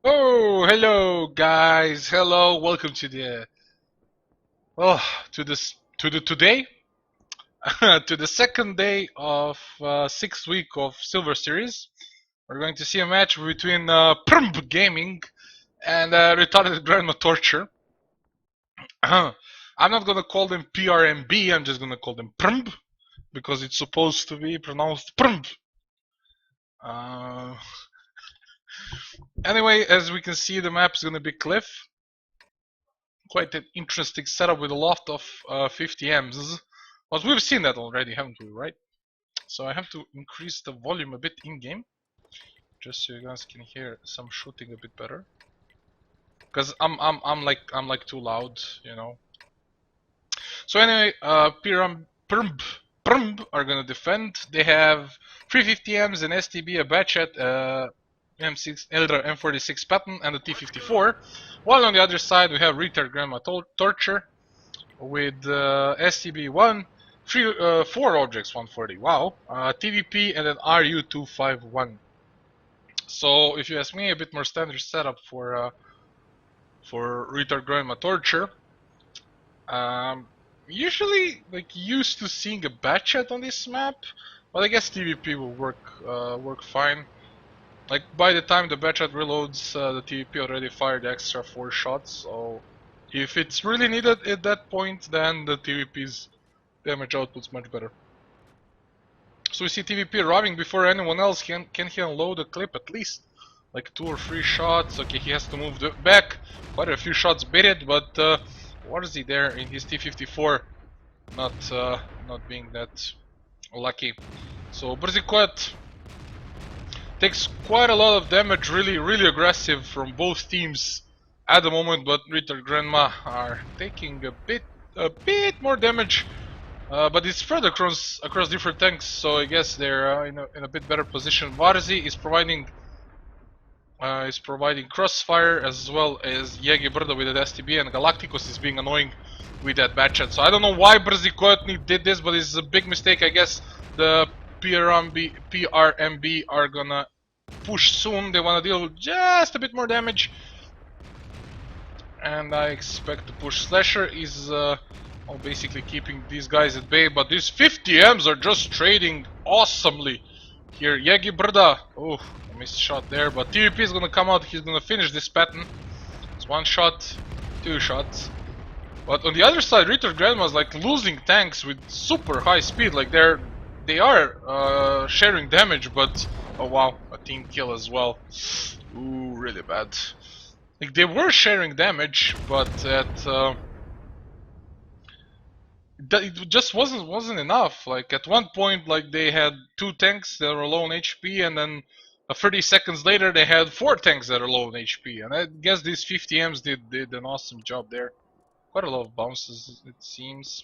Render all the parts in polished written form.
Oh, hello guys. Hello. Welcome to the oh to this to the today to the second day of 6th week of Silver Series. We're going to see a match between PRMB Gaming and Retarded Grandma Torture. I'm not gonna call them PRMB. I'm just gonna call them PRMB because it's supposed to be pronounced PRMB. Uh, anyway, as we can see, the map is gonna be Cliff. Quite an interesting setup with a loft of 50 Ms. But we've seen that already, haven't we, right? So I have to increase the volume a bit in-game, just so you guys can hear some shooting a bit better. Cause I'm like too loud, you know. So anyway, PRMB are gonna defend. They have 350Ms and STB, a Batchet, M6 Elder M46 Patton, and a T54. While on the other side we have Retard Grandma Torture with STB1, 4 objects 140. Wow. TVP and then RU251. So if you ask me, a bit more standard setup for Retard Grandma Torture. Usually, like, used to seeing a Batchet on this map, but I guess TVP will work fine. Like, by the time the Batchet reloads, the TVP already fired the extra 4 shots, so if it's really needed at that point, then the TVP's damage output's much better. So we see TVP arriving before anyone else. Can he unload a clip at least? Like 2 or 3 shots. Okay, he has to move back. Quite a few shots baited, but what is he there in his T54? Not being that lucky. So Brzikot takes quite a lot of damage, really aggressive from both teams at the moment, but Ritter Grandma are taking a bit more damage. But it's spread across different tanks, so I guess they're in a bit better position. Varzi is providing crossfire as well as Yegi Brda with that STB, and Galacticos is being annoying with that Batchet. So I don't know why Brzikotny did this, but it's a big mistake. I guess the PRMB are gonna push soon. They wanna deal with just a bit more damage, and I expect to push. Slasher is basically keeping these guys at bay, but these 50Ms are just trading awesomely here. Yegi Brda, oh, I missed shot there, but TVP is gonna come out, he's gonna finish this pattern. It's 1 shot, 2 shots. But on the other side, Ritter Grandma's like losing tanks with super high speed, like they are sharing damage, but oh wow, a team kill as well. Ooh, really bad. Like, they were sharing damage, but it just wasn't enough. Like, at one point, like, they had 2 tanks that were low on HP, and then 30 seconds later they had 4 tanks that are low on HP. And I guess these 50Ms did an awesome job there. Quite a lot of bounces, it seems.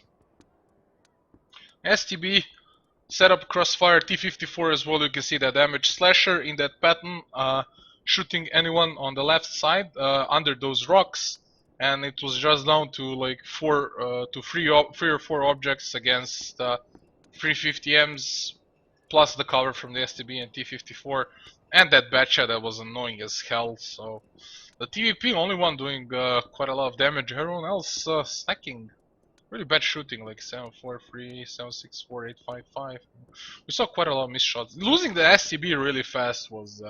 STB set up crossfire, T54 as well. You can see that damage. Slasher in that pattern, shooting anyone on the left side under those rocks, and it was just down to like 3 or 4 objects against 350Ms plus the cover from the STB and T54, and that Batchet that was annoying as hell. So the TVP only one doing quite a lot of damage. Everyone else stacking. Really bad shooting, like 743, 764, 855. We saw quite a lot of missed shots. Losing the STB really fast was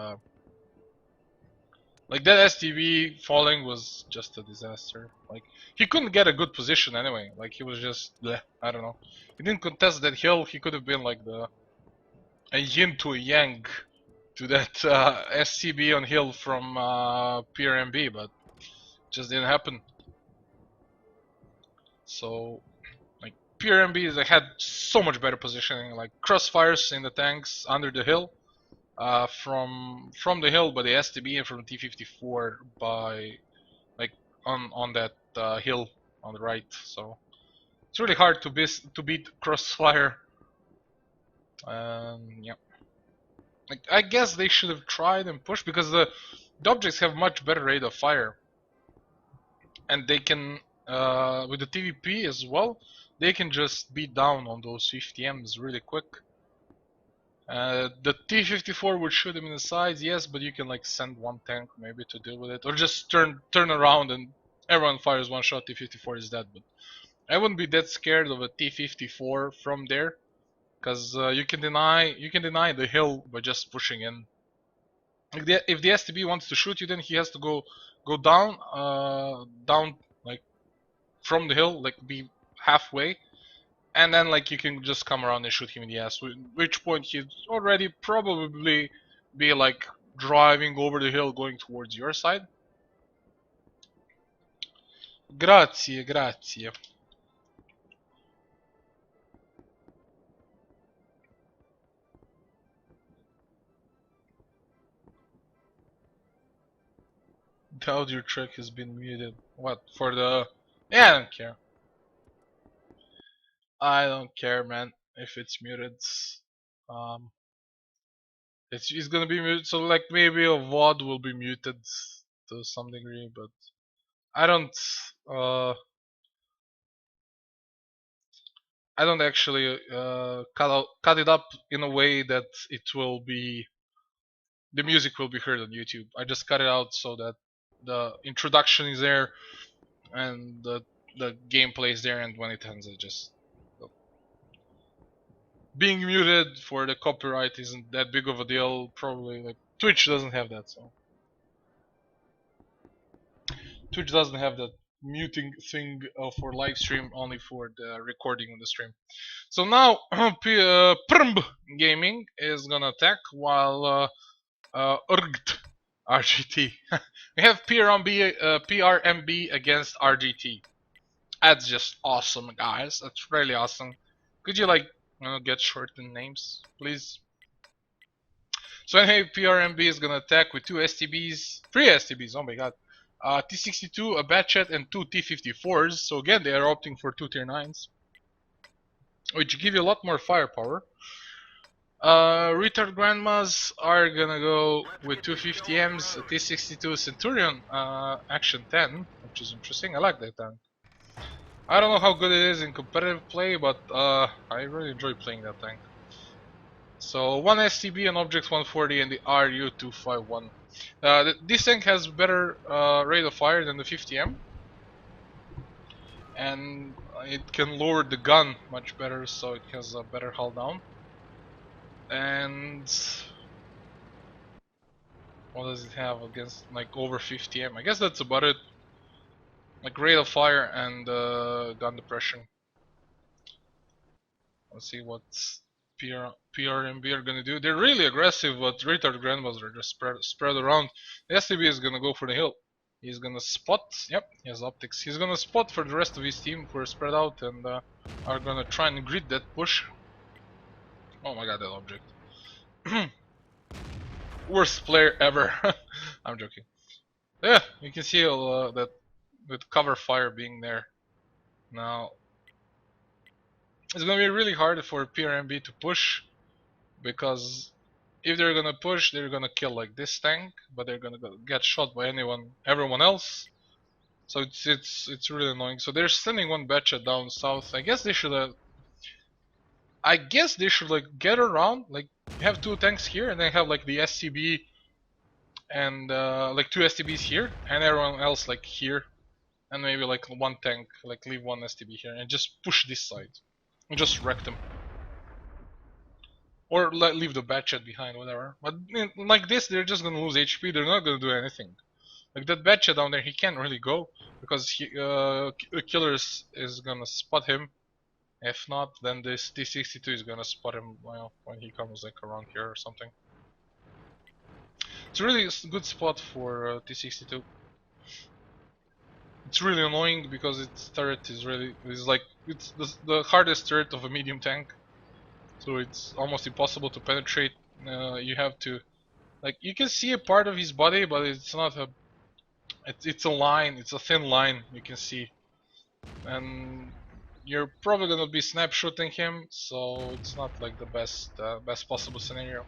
like, that STB falling was just a disaster. Like, he couldn't get a good position anyway. Like, he was just bleh, I don't know. He didn't contest that hill. He could have been like a yin to a yang to that STB on hill from PRMB, but just didn't happen. So, like, PRMB had so much better positioning, like crossfires in the tanks under the hill, from the hill by the STB, and from T54 by, like, on that hill on the right. So it's really hard to beat crossfire. Yeah, like, I guess they should have tried and pushed, because the objects have much better rate of fire, and they can with the TVP as well, they can just beat down on those 50Ms really quick. The T-54 would shoot him in the sides, yes, but you can like send one tank maybe to deal with it, or just turn around and everyone fires one shot. T-54 is dead, but I wouldn't be that scared of a T-54 from there, because you can deny the hill by just pushing in. If the STB wants to shoot you, then he has to go down, down like from the hill, like be halfway, and then like you can just come around and shoot him in the ass. At which point he'd already probably be like driving over the hill, going towards your side. Grazie, grazie. The audio track has been muted. What for the? Yeah, I don't care. I don't care, man. If it's muted, um, it's gonna be muted. So like maybe a VOD will be muted to some degree, but I don't. Uh, I don't actually cut it up in a way that the music will be heard on YouTube. I just cut it out so that the introduction is there and the gameplay is there, and when it ends, it just being muted for the copyright isn't that big of a deal. Probably like Twitch doesn't have that, so Twitch doesn't have that muting thing for live stream, only for the recording of the stream. So now PRMB Gaming is gonna attack while URGT RGT. We have PRMB against RGT. That's just awesome, guys. That's really awesome. Could you like get shortened names, please? So anyway, PRMB is gonna attack with 2 STBs, 3 STBs. Oh my god. T62, a Batchet, and 2 T54s. So again, they are opting for 2 tier 9s, which give you a lot more firepower. Retard Grandmas are gonna go with 250Ms, a T62 Centurion Action 10, which is interesting. I like that tank. I don't know how good it is in competitive play, but I really enjoy playing that tank. So 1 STB, an Object 140, and the RU251. This tank has better rate of fire than the 50M, and it can lower the gun much better, so it has a better hull down. And what does it have against like over 50M? I guess that's about it. Like rate of fire and gun depression. Let's see what PRMB are gonna do. They're really aggressive, but retard grandmas are just spread around. The STB is gonna go for the hill. He's gonna spot. Yep, he has optics. He's gonna spot for the rest of his team who are spread out and are gonna try and grid that push. Oh my god, that object. Worst player ever. I'm joking. Yeah, you can see that with cover fire being there. Now, it's gonna be really hard for PRMB to push, because if they're gonna push, they're gonna kill like this tank, but they're gonna get shot by everyone else. So it's really annoying. So they're sending one Batchet down south. I guess they should like get around, like have 2 tanks here, and then have like the SCB and like 2 STBs here, and everyone else like here, and maybe like 1 tank, like leave 1 STB here, and just push this side, and just wreck them, or leave the Batchet behind, whatever. But like this, they're just gonna lose HP. They're not gonna do anything. Like that Batchet down there, he can't really go because Killer is gonna spot him. If not, then this T62 is gonna spot him, well, when he comes like around here or something. It's a really good spot for T62. It's really annoying because its turret is it's the hardest turret of a medium tank, so it's almost impossible to penetrate. You have to, like, you can see a part of his body, but it's not a. It's a line. It's a thin line you can see, and you're probably gonna be snapshotting him, so it's not like the best possible scenario.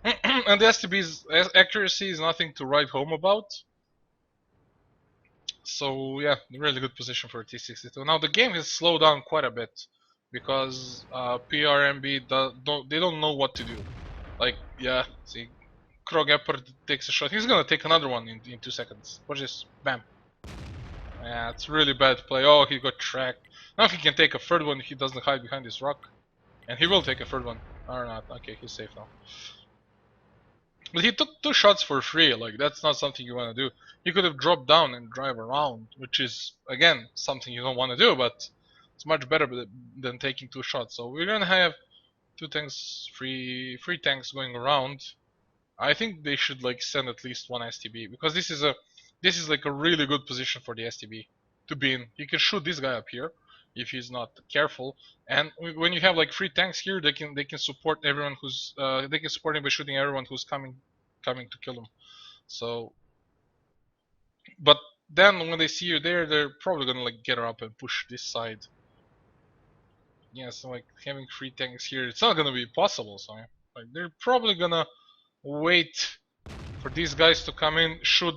And the STB's accuracy is nothing to write home about. So yeah, really good position for T62. Now the game has slowed down quite a bit because PRMB they don't know what to do. Like, yeah, see, Krogapper takes a shot. He's gonna take another one in 2 seconds. Watch this. Bam. Yeah, it's really bad play. Oh, he got tracked. Now he can take a third one. He doesn't hide behind this rock. And he will take a third one. Or not. Okay, he's safe now. But he took 2 shots for free. Like, that's not something you want to do. He could have dropped down and drive around, which is, again, something you don't want to do, but it's much better than taking 2 shots. So we're gonna have 2 tanks, three tanks going around. I think they should like send at least 1 STB, because this is like a really good position for the STB to be in. You can shoot this guy up here if he's not careful, and when you have like 3 tanks here, they can support everyone who's they can support him by shooting everyone who's coming to kill him. So, but then when they see you there, they're probably gonna like get up and push this side. Yeah, so like having 3 tanks here, it's not gonna be possible. So like they're probably gonna wait for these guys to come in, shoot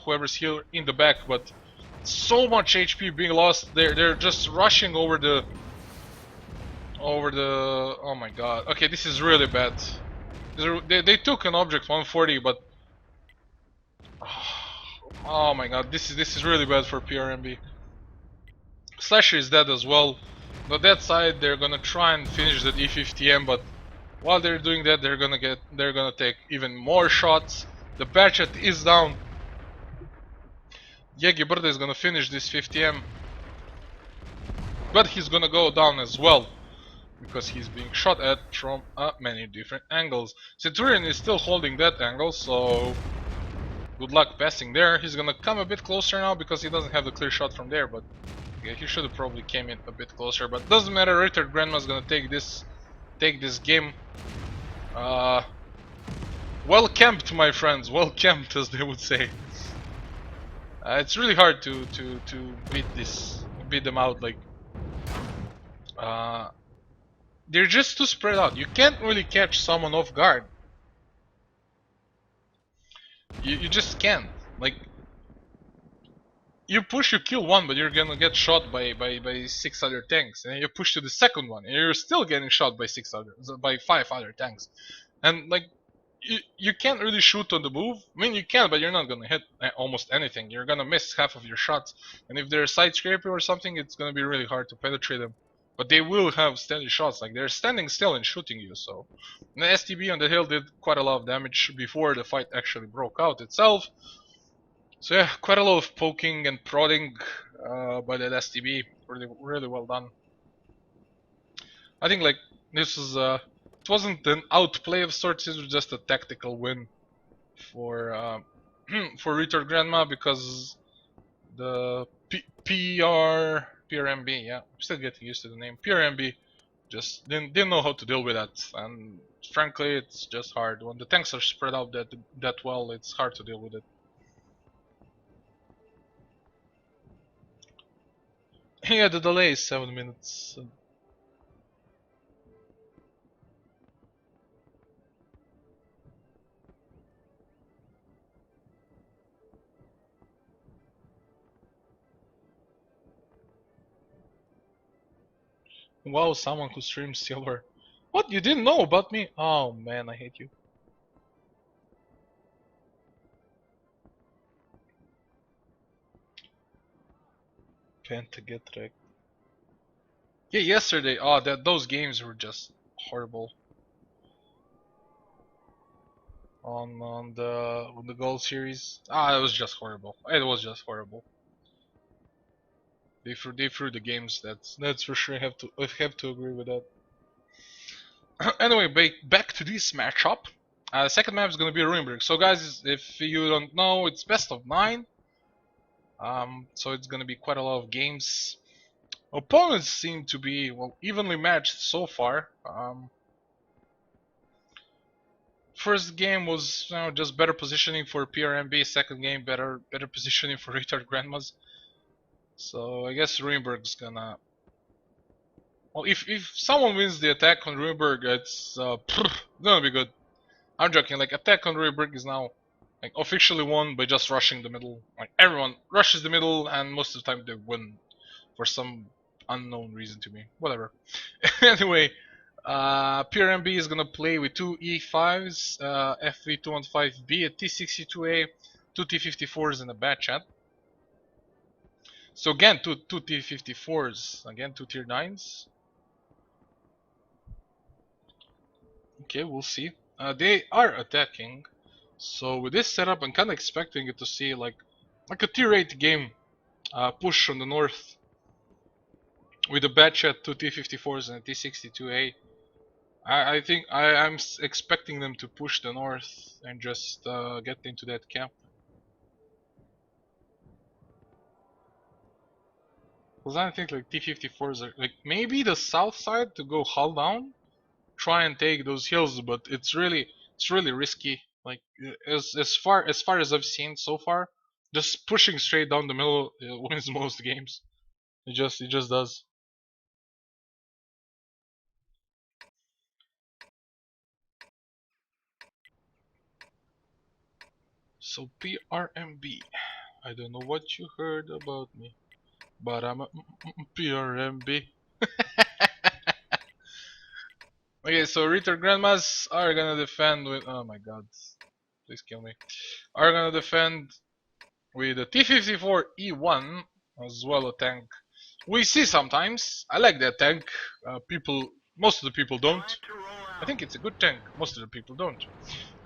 whoever's here in the back, but so much HP being lost. They're just rushing over the oh my god. Okay, this is really bad. They took an object 140, but oh my god, this is really bad for PRMB. Slasher is dead as well. On that side, they're gonna try and finish that E50M, but while they're doing that, they're gonna take even more shots. The Batchet is down. Yegi Burda is gonna finish this 50M, but he's gonna go down as well because he's being shot at from many different angles. Centurion is still holding that angle, so good luck passing there. He's gonna come a bit closer now because he doesn't have the clear shot from there, but yeah, he should have probably came in a bit closer. But doesn't matter. Richard Grandma's gonna take this game. Well camped, my friends. Well camped, as they would say. It's really hard to beat them out. Like, they're just too spread out. You can't really catch someone off guard. You just can't. Like, you push, you kill one, but you're gonna get shot by 6 other tanks, and you push to the second one, and you're still getting shot by 5 other tanks, and like. You can't really shoot on the move. I mean, you can, but you're not gonna hit almost anything. You're gonna miss half of your shots, and if they're side scraper or something, it's gonna be really hard to penetrate them. But they will have steady shots, like they're standing still and shooting you. So the STB on the hill did quite a lot of damage before the fight actually broke out itself. So yeah, quite a lot of poking and prodding by that STB. Really well done. I think like this was it wasn't an outplay of sorts. It was just a tactical win for for Retard Grandma, because the PRMB, yeah, I'm still getting used to the name. PRMB just didn't know how to deal with that, and frankly, it's just hard when the tanks are spread out that well. It's hard to deal with it. Yeah, the delay is 7 minutes. Wow, someone who streams silver. What? You didn't know about me? Oh man, I hate you. Penta get wrecked. Yeah, yesterday. Oh, those games were just horrible. On the gold series. It was just horrible. It was just horrible. They threw the games. That's for sure. I have to agree with that. Anyway, back to this matchup. The second map is gonna be Ruinberg. So guys, if you don't know, it's best of 9. So it's gonna be quite a lot of games. Opponents seem to be, well, evenly matched so far. First game was, you know, just better positioning for PRMB. Second game, better positioning for Retard Grandmas. So I guess Ruinberg's gonna. Well, if someone wins the attack on Ruinberg, it's gonna be good. I'm joking. Like, attack on Ruinberg is now like officially won by just rushing the middle. Like, everyone rushes the middle, and most of the time they win for some unknown reason to me. Whatever. Anyway, PRMB is gonna play with two E5s, FV215B, a T62A, two T54s, and a bad chat. So again, two T54s, again two tier 9s. Okay, we'll see. They are attacking. So with this setup, I'm kind of expecting it to see like a tier 8 game push on the north with a bad chat, two T54s and a T62A. I think I'm expecting them to push the north and just get into that camp. Because I think like T54s are like maybe the south side to go hull down, try and take those hills, but it's really risky. Like as far as I've seen so far, just pushing straight down the middle wins most games. It just does. So PRMB, I don't know what you heard about me, but I'm a PRMB. Okay, so Ritter Grandmas are gonna defend with. Oh my god, please kill me. Are gonna defend with a T54 E1 as well a tank. We see sometimes. I like that tank. Most of the people don't. I think it's a good tank. Most of the people don't.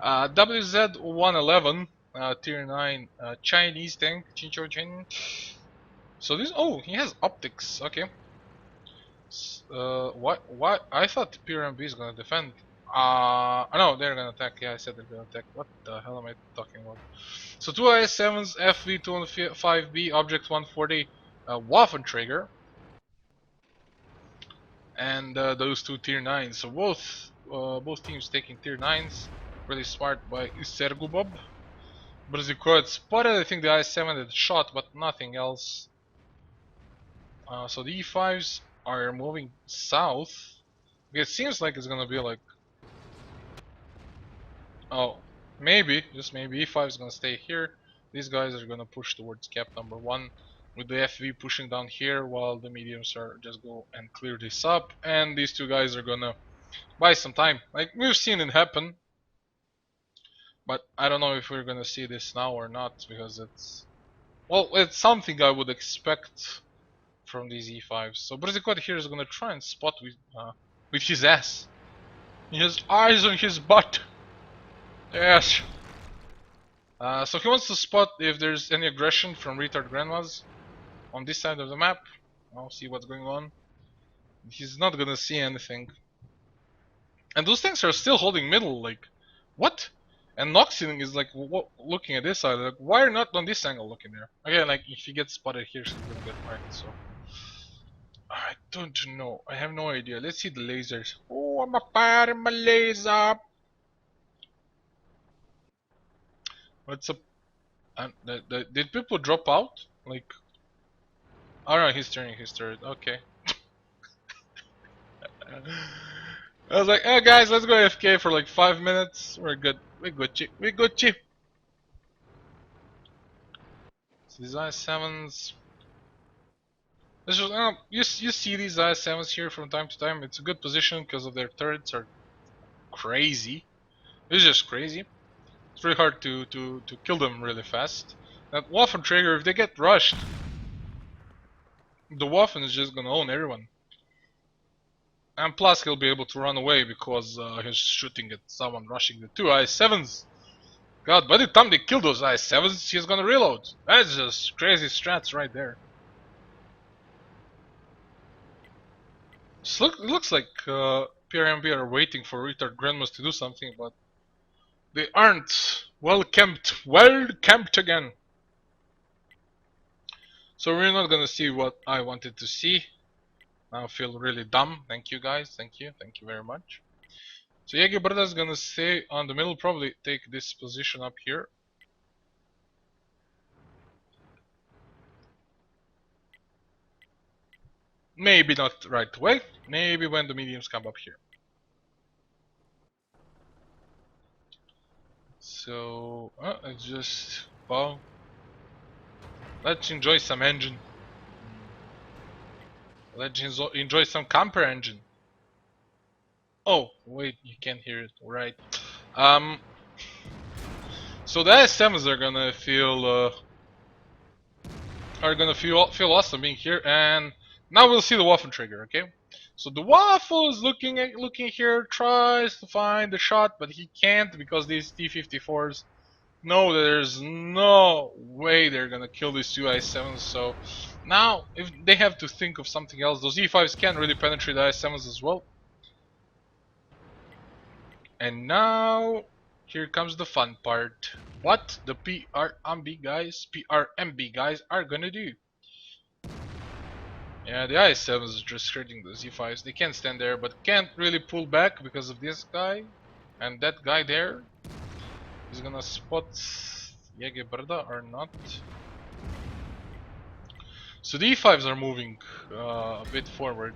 WZ111, tier 9 Chinese tank. Chinchou Chin. So this. Oh, he has optics. Okay. What? I thought PRMB is gonna defend. No, they're gonna attack. Yeah, I said they're gonna attack. What the hell am I talking about? So two IS-7s, FV205B, Object 140, Waffenträger, and those two tier 9s. So both teams taking tier 9s. Really smart by Sergubob. Brzikot spotted, I think the IS-7 had shot, but nothing else. So the E5s are moving south. It seems like it's gonna be like... Oh, maybe, just maybe E5 is gonna stay here. These guys are gonna push towards cap number 1. With the FV pushing down here while the mediums are just go and clear this up. And these two guys are gonna buy some time. Like, we've seen it happen. But I don't know if we're gonna see this now or not, because it's... Well, it's something I would expect from these E5s. So Brzikot here is gonna try and spot with his ass. He has eyes on his butt. Yes. So he wants to spot if there's any aggression from retard grandmas on this side of the map. I'll see what's going on. He's not gonna see anything. And those things are still holding middle, like, what? And Noxing is like looking at this side, like, why are not on this angle looking there? Again, like, if he gets spotted here, he's gonna get wrecked, so... I don't know, I have no idea. Let's see the lasers. Oh, I'm a fire in my laser! What's up? Did people drop out? Like... Oh no, he's turning his turret, okay. I was like, oh guys, let's go AFK for like 5 minutes. We're good. We Gucci. We Gucci. So these IS-7s. This is, you see these IS-7s here from time to time. It's a good position because of their turrets are crazy. It's just crazy. It's really hard to kill them really fast. That Waffenträger, if they get rushed, the Waffen is just gonna own everyone. And plus he'll be able to run away because he's shooting at someone rushing the two IS-7s. God, by the time they kill those IS-7s, he's gonna reload. That's just crazy strats right there. So it looks like PRMB are waiting for retard grandmas to do something, but they aren't. Well camped again. So we're not gonna see what I wanted to see. I feel really dumb. Thank you guys, thank you very much. So Yegi Brada is gonna stay on the middle, probably take this position up here. Maybe not right away, maybe when the mediums come up here. So, it's just, well, let's enjoy some engine. Let's enjoy some camper engine. Oh, wait, you can't hear it, right. Um, so the IS-7s are gonna feel awesome being here, and now we'll see the Waffen trigger, okay? So the Waffle is looking here, tries to find the shot, but he can't because these T-54s know that there's no way they're gonna kill these two I-7s. So now if they have to think of something else, those E5s can't really penetrate the I-7s as well. And now here comes the fun part. What the PRMB guys are gonna do. Yeah, the IS-7s is just hurting the Z5s. They can't stand there, but can't really pull back because of this guy. And that guy there is gonna spot Jägerberda or not. So the E5s are moving a bit forward.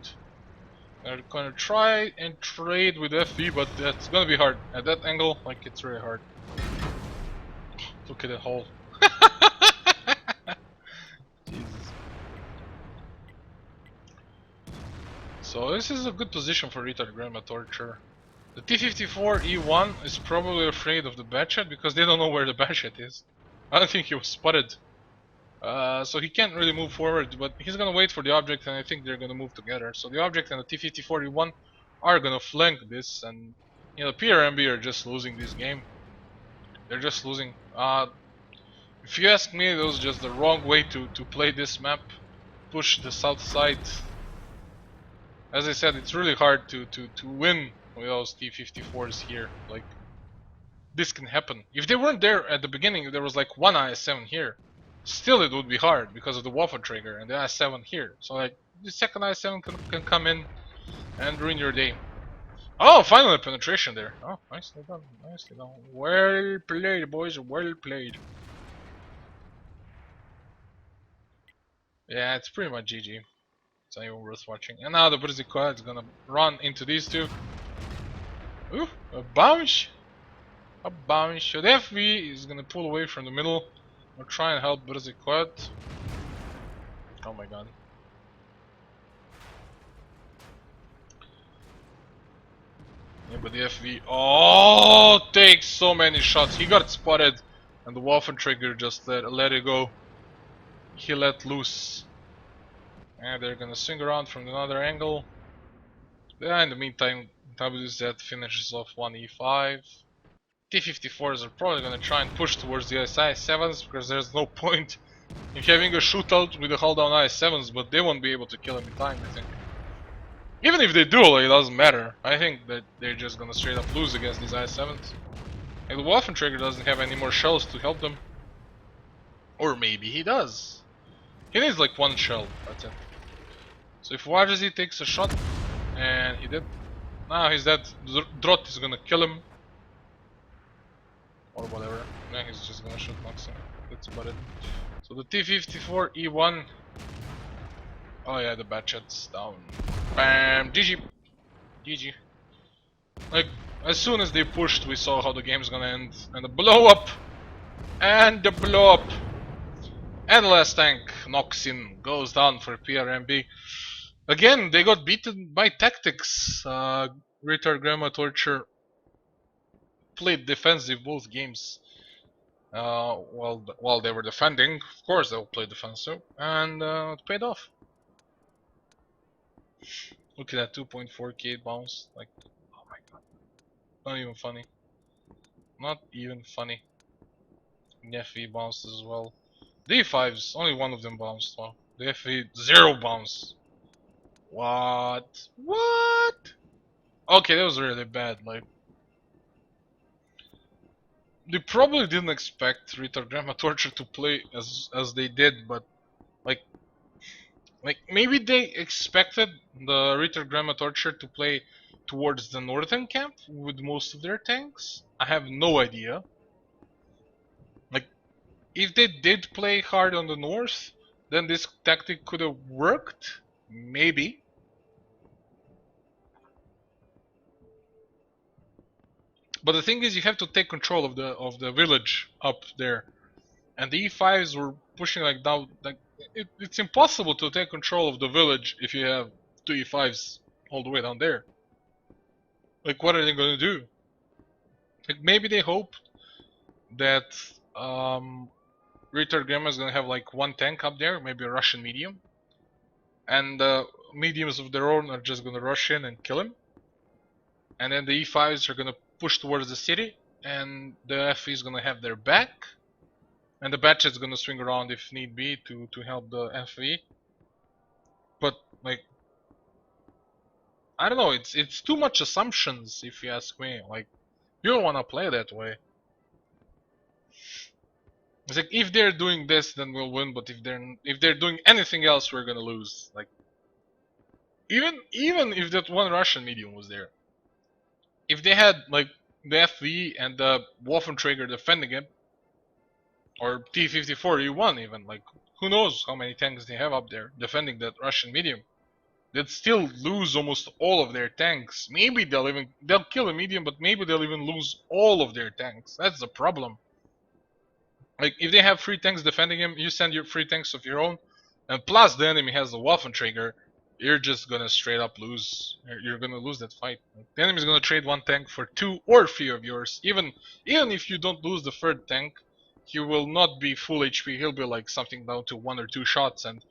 They're gonna try and trade with FV, but that's gonna be hard. At that angle, like, it's really hard. Look at that hole. Jesus. So this is a good position for retard Grandma Torture. The T-54E1 is probably afraid of the Batchet because they don't know where the Batchet is. I don't think he was spotted. So he can't really move forward, but he's gonna wait for the object, and I think they're gonna move together. So the object and the T-54E1 are gonna flank this, and you know, the PRMB are just losing this game. They're just losing. If you ask me, it was just the wrong way to play this map. Push the south side. As I said, it's really hard to win with those T-54s here. Like, this can happen. If they weren't there at the beginning, there was like one IS-7 here. Still, it would be hard because of the Waffen trigger and the IS-7 here. So like, the second IS-7 can come in and ruin your day. Oh, finally penetration there. Oh, nicely done, nicely done. Well played, boys, well played. Yeah, it's pretty much GG. It's not even worth watching. And now the Brzikoa is gonna run into these two. Ooh, a bounce! A bounce. So the FV is gonna pull away from the middle. We'll try and help Brzikoa. Oh my god. Yeah, but the FV, oh, takes so many shots. He got spotted, and the Waffen trigger just let it go. He let loose. And they're gonna swing around from another angle. Yeah, in the meantime, WZ finishes off one E5. T-54s are probably gonna try and push towards the IS-7s because there's no point in having a shootout with the hull down IS-7s, but they won't be able to kill them in time, I think. Even if they do, like, it doesn't matter. I think that they're just gonna straight up lose against these IS-7s. And the Waffen trigger doesn't have any more shells to help them. Or maybe he does. He needs like one shell, that's it. So if YGZ takes a shot, and he did. Now he's dead. Drot is gonna kill him. Or whatever. Yeah, he's just gonna shoot Maxim. That's about it. So the T-54E1. Oh yeah, the Batchet's down. Bam! GG! GG. Like, as soon as they pushed, we saw how the game's gonna end. And the blow up! And the blow up! And the last tank knocks in, goes down for PRMB. Again, they got beaten by tactics. Retard Grandma Torture played defensive both games. While they were defending, of course they'll play defensive, and it paid off. Look at that 2.4k bounce, like, oh my god, not even funny. Not even funny. The FV bounced as well. The E5s, only one of them bounced. Well, the FV, 0 bounce. What? What? Okay, that was really bad, like. They probably didn't expect Retard Grandma Torture to play as they did, but like maybe they expected the Retard Grandma Torture to play towards the northern camp with most of their tanks. I have no idea. Like, if they did play hard on the north, then this tactic could have worked. Maybe. But the thing is, you have to take control of the village up there, and the E5s were pushing like down. Like, it's impossible to take control of the village if you have two E5s all the way down there. Like, what are they gonna do? Like, maybe they hope that Retard Grandma is gonna have like one tank up there, maybe a Russian medium, and the mediums of their own are just gonna rush in and kill him. And then the E5s are gonna push towards the city, and the FE is gonna have their back, and the Batchet's gonna swing around if need be to help the FE. But like, I don't know, it's too much assumptions if you ask me. Like, you don't wanna play that way. It's like, if they're doing this, then we'll win. But if they're doing anything else, we're gonna lose. Like, even if that one Russian medium was there, if they had like the FV and the Waffenträger defending it, or T-54E1 even, like, who knows how many tanks they have up there defending that Russian medium, they'd still lose almost all of their tanks. Maybe they'll kill a medium, but maybe they'll even lose all of their tanks. That's the problem. Like, if they have 3 tanks defending him, you send your 3 tanks of your own, and plus the enemy has the Waffenträger, you're just gonna straight up lose. You're gonna lose that fight. The enemy's gonna trade 1 tank for 2 or 3 of yours. Even if you don't lose the 3rd tank, he will not be full HP. He'll be like something down to 1 or 2 shots, and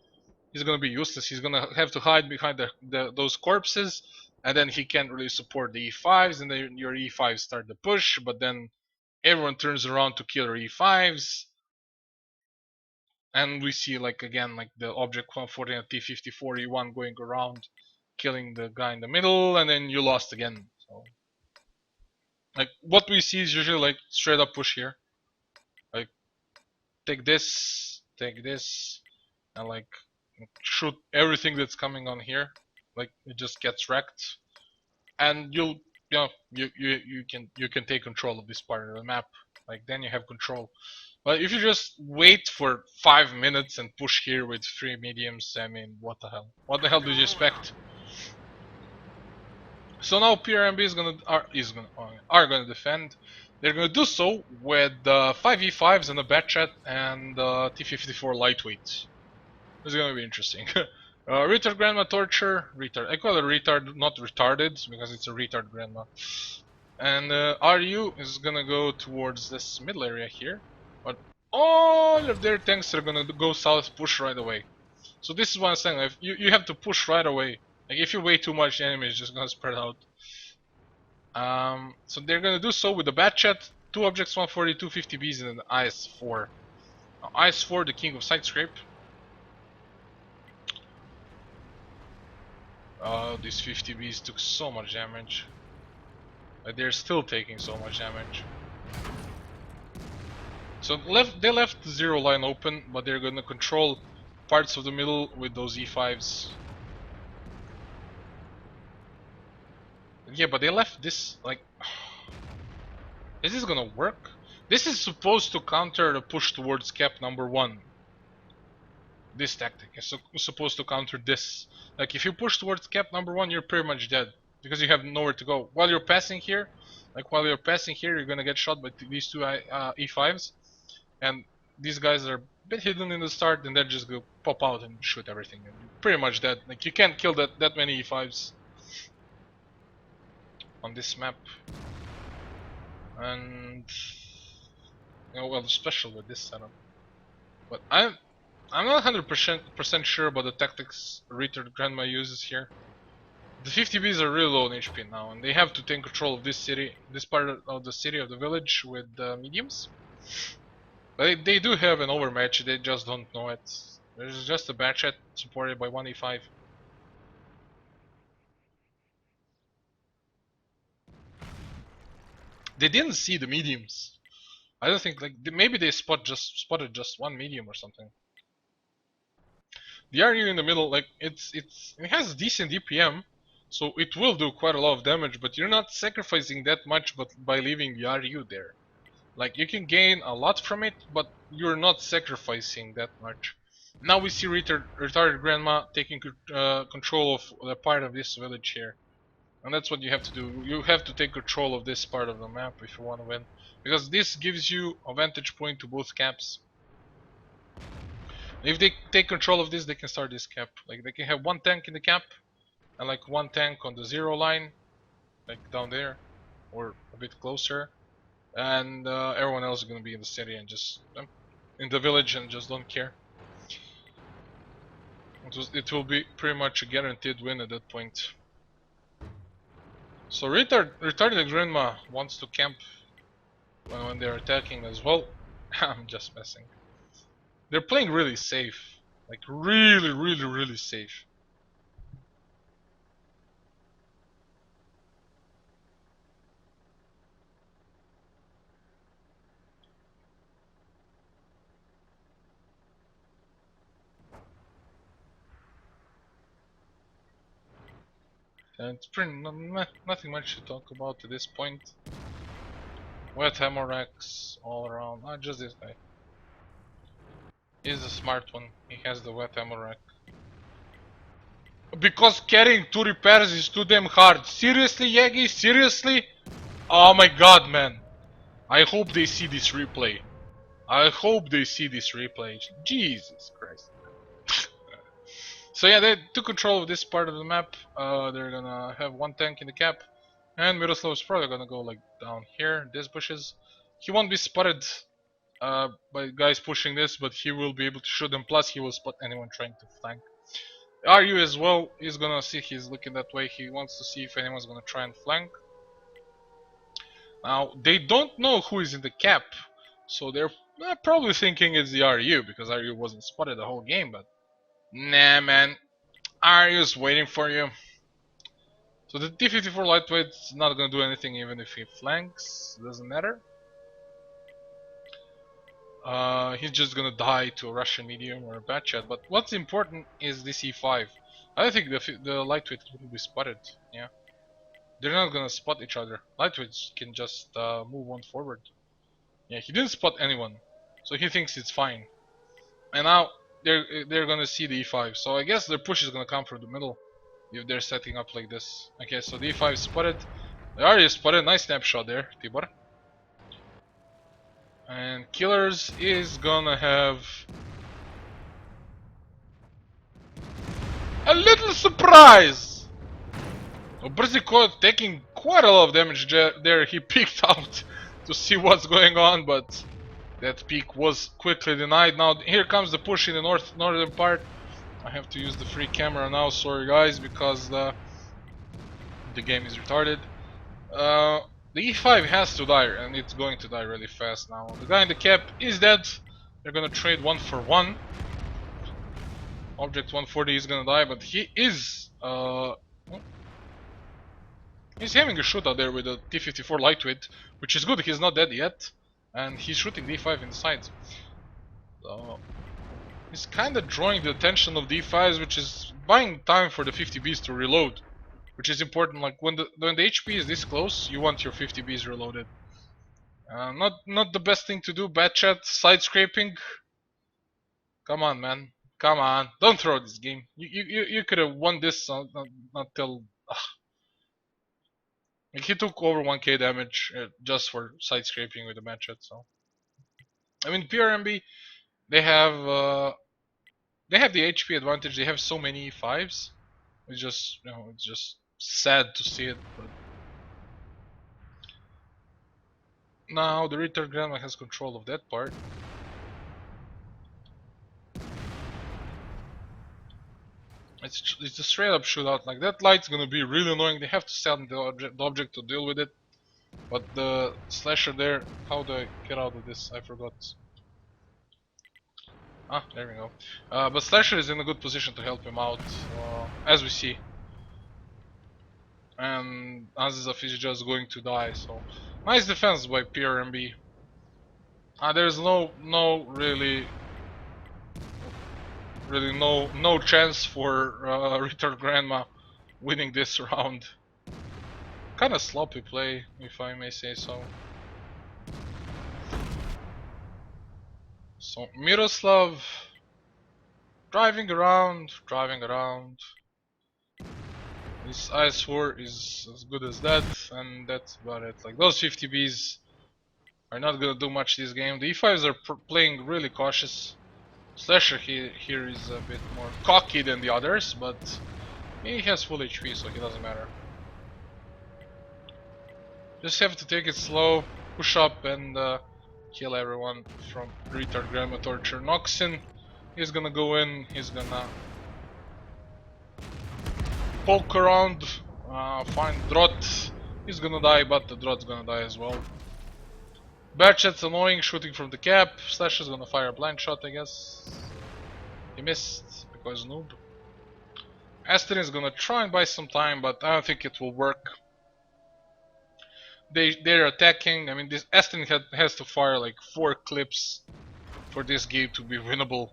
he's gonna be useless. He's gonna have to hide behind those corpses, and then he can't really support the E5s, and then your E5s start the push, but then everyone turns around to kill your E5s, and we see, like, again, like the object 140 and T-54E1 going around killing the guy in the middle, and then you lost again. So, like, what we see is usually like straight up push here, like take this, and like shoot everything that's coming on here. Like, it just gets wrecked, and you can take control of this part of the map. Like, then you have control. But if you just wait for 5 minutes and push here with 3 mediums, I mean, what the hell? What the hell do you expect? So now PRMB are gonna defend. They're gonna do so with 5e5s and a Batchat and T-54 lightweight. This is gonna be interesting. Retard Grandma Torture, retard. I call it retard, not retarded, because it's a retard Grandma. And RU is gonna go towards this middle area here, but all of their tanks are gonna go south, push right away. So this is what I'm saying. If you have to push right away. Like, if you wait too much, the enemy is just gonna spread out. So they're gonna do so with the Batchat, 2 objects, 140, 250Bs, and an IS-4. Now, IS-4, the king of side scrape. Oh, these 50Bs took so much damage. Like, they're still taking so much damage. So they left the 0 line open, but they're gonna control parts of the middle with those E5s. Yeah, but they left this, like... Is this gonna work? This is supposed to counter the push towards cap number 1. This tactic is supposed to counter this. Like, if you push towards cap number 1, you're pretty much dead, because you have nowhere to go. While you're passing here, you're gonna get shot by these 2 E5s, and these guys are a bit hidden in the start, and then just go pop out and shoot everything. And you're pretty much dead. Like, you can't kill that many E5s on this map. And well, special with this setup. But I'm not 100% sure about the tactics Retard Grandma uses here. The 50Bs are really low on HP now, and they have to take control of this part of the city, of the village, with mediums. But they do have an overmatch, they just don't know it. There's just a Batchat supported by 1e5. They didn't see the mediums. I don't think, like, maybe they spotted just 1 medium or something. The RU in the middle, like, it has decent DPM, so it will do quite a lot of damage, but you're not sacrificing that much by leaving the RU there. Like, you can gain a lot from it, but you're not sacrificing that much. Now we see Retarded Grandma taking control of the part of this village here. And that's what you have to do. You have to take control of this part of the map if you want to win. Because this gives you a vantage point to both caps. If they take control of this, they can start this cap. Like, they can have 1 tank in the cap, and like 1 tank on the 0 line. like down there, or a bit closer, and everyone else is gonna be in the city and just in the village and just don't care. It will be pretty much a guaranteed win at that point. So retarded grandma wants to camp when they're attacking as well. I'm just messing. They're playing really safe, like really safe. And it's pretty nothing much to talk about at this point. Wet ammo racks all around. Not just this guy. He's the smart one. He has the wet ammo rack. Because carrying 2 repairs is too damn hard. Seriously, Yagi? Seriously? Oh my god, man. I hope they see this replay. I hope they see this replay. Jesus Christ. So yeah, they took control of this part of the map. They're gonna have 1 tank in the cap. And Miroslav's probably gonna go like down here, these bushes. He won't be spotted by guys pushing this, but he will be able to shoot them. Plus, he will spot anyone trying to flank. RU as well is gonna see, he's looking that way. He wants to see if anyone's gonna try and flank. Now, they don't know who is in the cap, so they're probably thinking it's the RU, because RU wasn't spotted the whole game, but nah, man. RU's waiting for you. So the T-54 lightweight's not gonna do anything even if he flanks, doesn't matter. He's just gonna die to a Russian medium or a bad shot. But what's important is this E5. I don't think the lightweight will be spotted. Yeah, they're not gonna spot each other. Lightweights can just move on forward. Yeah, he didn't spot anyone, so he thinks it's fine. And now they're gonna see the E5. So I guess their push is gonna come from the middle if they're setting up like this. Okay, so the E5 spotted. They already spotted. Nice snapshot there, Tibor. And Killers is gonna have a little surprise! Brziko taking quite a lot of damage there. He peeked out to see what's going on, but that peek was quickly denied. Now here comes the push in the northern part. I have to use the free camera now, sorry guys, because the game is retarded. The E5 has to die, and it's going to die really fast now. The guy in the cap is dead. They're gonna trade 1 for 1. Object 140 is gonna die, but he is he's having a shootout there with a T-54 lightweight, which is good. He's not dead yet, and he's shooting the E5 in the sides. So he's kind of drawing the attention of the E5s, which is buying time for the 50Bs to reload. Which is important, like when the HP is this close, you want your 50Bs reloaded. Not the best thing to do, bad chat, side scraping. Come on, man. Come on. Don't throw this game. You could have won this not till... Like he took over 1k damage just for side scraping with the bad chat, so... I mean, PRMB, they have the HP advantage, they have so many 5s. It's just, you know, it's just sad to see it, but now the retard grandma has control of that part. It's a straight up shootout. Like that light's gonna be really annoying. They have to send the object to deal with it. But the slasher there, how do I get out of this? I forgot. Ah, there we go. But slasher is in a good position to help him out, as we see. And Azizaf is just going to die, so nice defense by PRMB. There's really no chance for Retard Grandma winning this round. Kinda sloppy play, if I may say so. So Miroslav driving around. This IS-4 is as good as that, and that's about it. Like those 50Bs are not gonna do much this game. The E5s are playing really cautious. Slasher here is a bit more cocky than the others, but he has full HP, so he doesn't matter. Just have to take it slow, push up and kill everyone from retard grandma torture. Noxin, he's gonna go in, he's gonna poke around, find Drot. He's gonna die, but the Drot's gonna die as well. Batchet's annoying, shooting from the cap. Slash is gonna fire a blind shot, I guess. He missed because noob. Aston is gonna try and buy some time, but I don't think it will work. They're attacking. I mean, this Aston has to fire like 4 clips for this game to be winnable,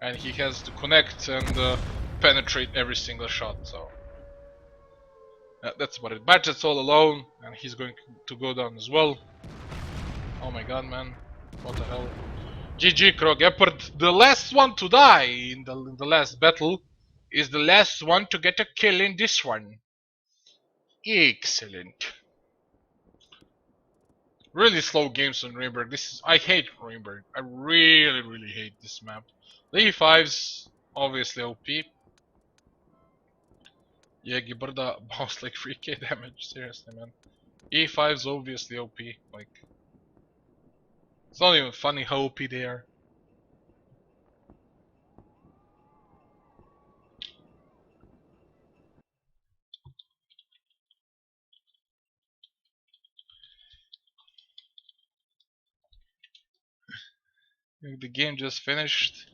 and he has to connect and penetrate every single shot. So that's about it. Badget's all alone, and he's going to go down as well. Oh my god, man! What the hell? GG Krog Epard, the last one to die in the last battle, is the last one to get a kill in this one. Excellent. Really slow games on Rainberg. I hate Rainberg. I really hate this map. The E5's obviously OP. Yeah, Gibarda bounced like 3k damage. Seriously, man. E5's obviously OP. Like, it's not even funny how OP they are. The game just finished.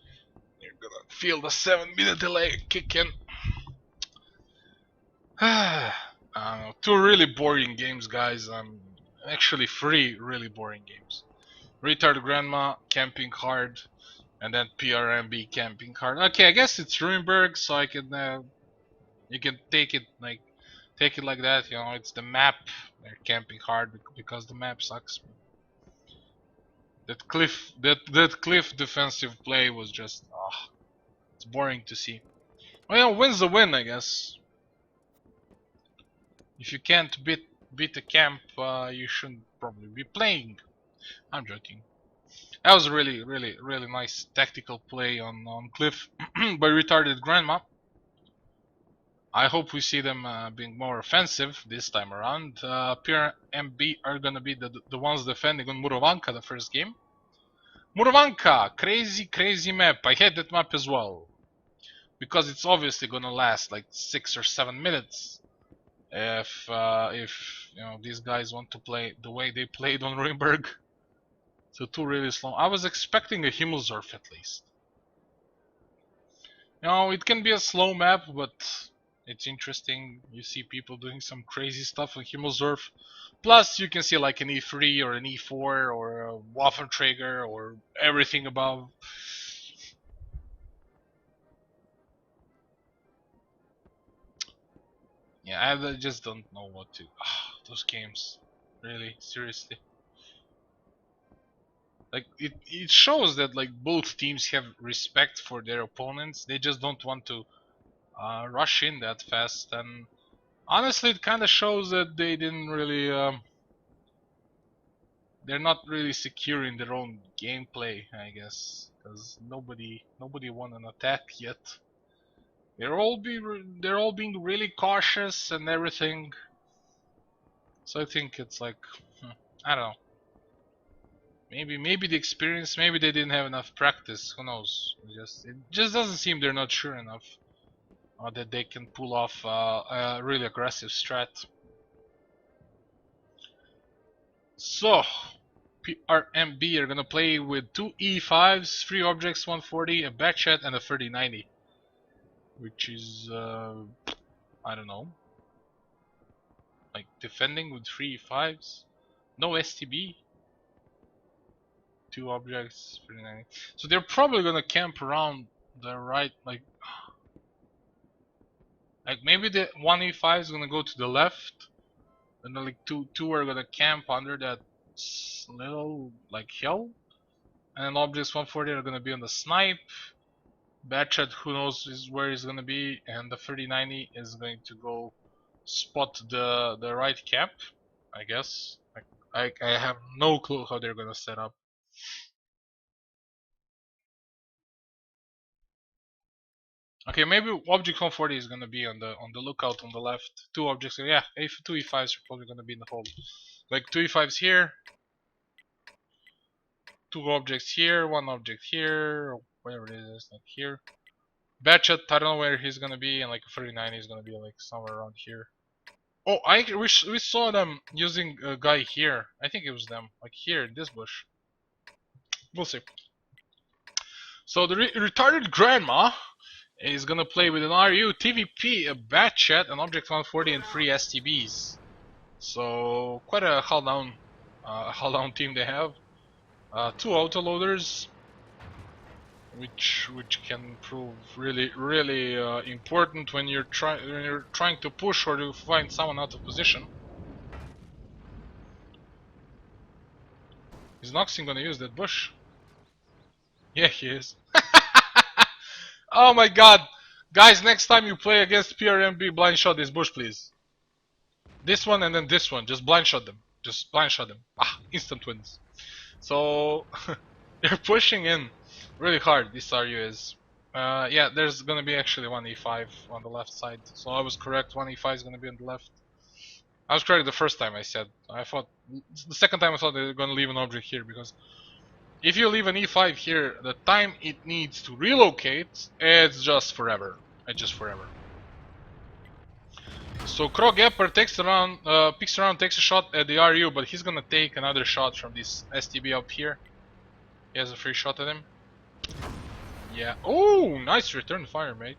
You're gonna feel the 7-minute delay kick in. 2 really boring games, guys. Actually 3 really boring games. Retard Grandma camping hard, and then PRMB camping hard. Okay, I guess it's Ruinberg, so I can you can take it like that. You know, it's the map. They're camping hard because the map sucks. That cliff defensive play was just it's boring to see. Well, win's a win, I guess. If you can't beat a camp, you shouldn't probably be playing. I'm joking. That was really nice tactical play on Cliff by retarded Grandma. I hope we see them being more offensive this time around. PRMB are gonna be the ones defending on Murovanka the first game. Murovanka, crazy map. I hate that map as well. Because it's obviously gonna last like 6 or 7 minutes. If you know these guys want to play the way they played on Ruinberg. So 2 really slow. I was expecting a Himmelsorf at least. You know, it can be a slow map, but it's interesting. You see people doing some crazy stuff on Himmelsorf. Plus, you can see like an E3 or an E4 or a Waffenträger or everything above. Yeah, I just don't know what to. Those games. Really, seriously. Like it shows that like both teams have respect for their opponents. They just don't want to rush in that fast, and honestly, it kind of shows that they didn't really. They're not really secure in their own gameplay, I guess, because nobody won an attack yet. They're all being really cautious and everything. So I think it's like, I don't know. Maybe the experience, maybe they didn't have enough practice. Who knows? It just doesn't seem they're not sure enough that they can pull off a really aggressive strat. So, PRMB are gonna play with 2 E5s, 3 objects 140, a backchat, and a 3090. Which is, I don't know. Like, defending with 3 E5s? No STB? 2 objects, 3090. So they're probably gonna camp around the right, like maybe the 1 E5 is gonna go to the left, and then like two are gonna camp under that little like hill, and then objects 140 are gonna be on the snipe. Batchat, who knows where he's gonna be, and the 3090 is going to go spot the right camp, I guess. I have no clue how they're gonna set up. Okay, maybe object 140 is gonna be on the lookout on the left. Two objects, yeah, two E5s are probably gonna be in the hole. Like two E5s here, two objects here, one object here, or whatever it is, like here. Batchet, I don't know where he's gonna be, and like 39 is gonna be like somewhere around here. Oh, we saw them using a guy here. I think it was them, like here in this bush. We'll see. So the retarded grandma is gonna play with an RU, TVP, a Batchet, an Object 140, and 3 STBs. So quite a hull down team they have. Two autoloaders, which can prove really important when you're trying to push or to find someone out of position. Is Noxing gonna use that bush? Yeah, he is. Oh my god! Guys, next time you play against PRMB, blind shot this bush, please. This one and then this one. Just blind shot them. Just blind shot them. Ah, instant wins. So, they're pushing in really hard, this RU is. Yeah, there's gonna be actually one E5 on the left side. So I was correct, one E5 is gonna be on the left. I was correct the first time I said. I thought, the second time I thought they were gonna leave an object here because if you leave an E5 here, the time it needs to relocate, it's just forever. It's just forever. So Crow Gapper picks around, takes a shot at the RU, but he's gonna take another shot from this STB up here. He has a free shot at him. Yeah. Oh, nice return fire, mate.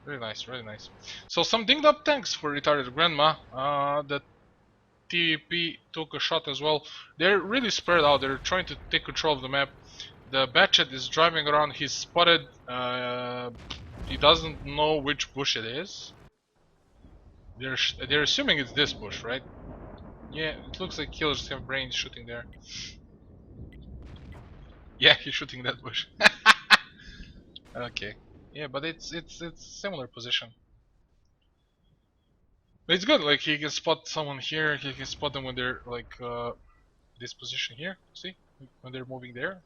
Really nice, really nice. So some dinged up tanks for retarded grandma. The TVP took a shot as well. They're really spread out. They're trying to take control of the map. The Batchet is driving around. He's spotted. He doesn't know which bush it is. They're assuming it's this bush, right? Yeah, it looks like killers have brains shooting there. Yeah, he's shooting that bush. Okay. Yeah, but it's similar position. But it's good. Like he can spot someone here. He can spot them when they're like this position here. See, when they're moving there,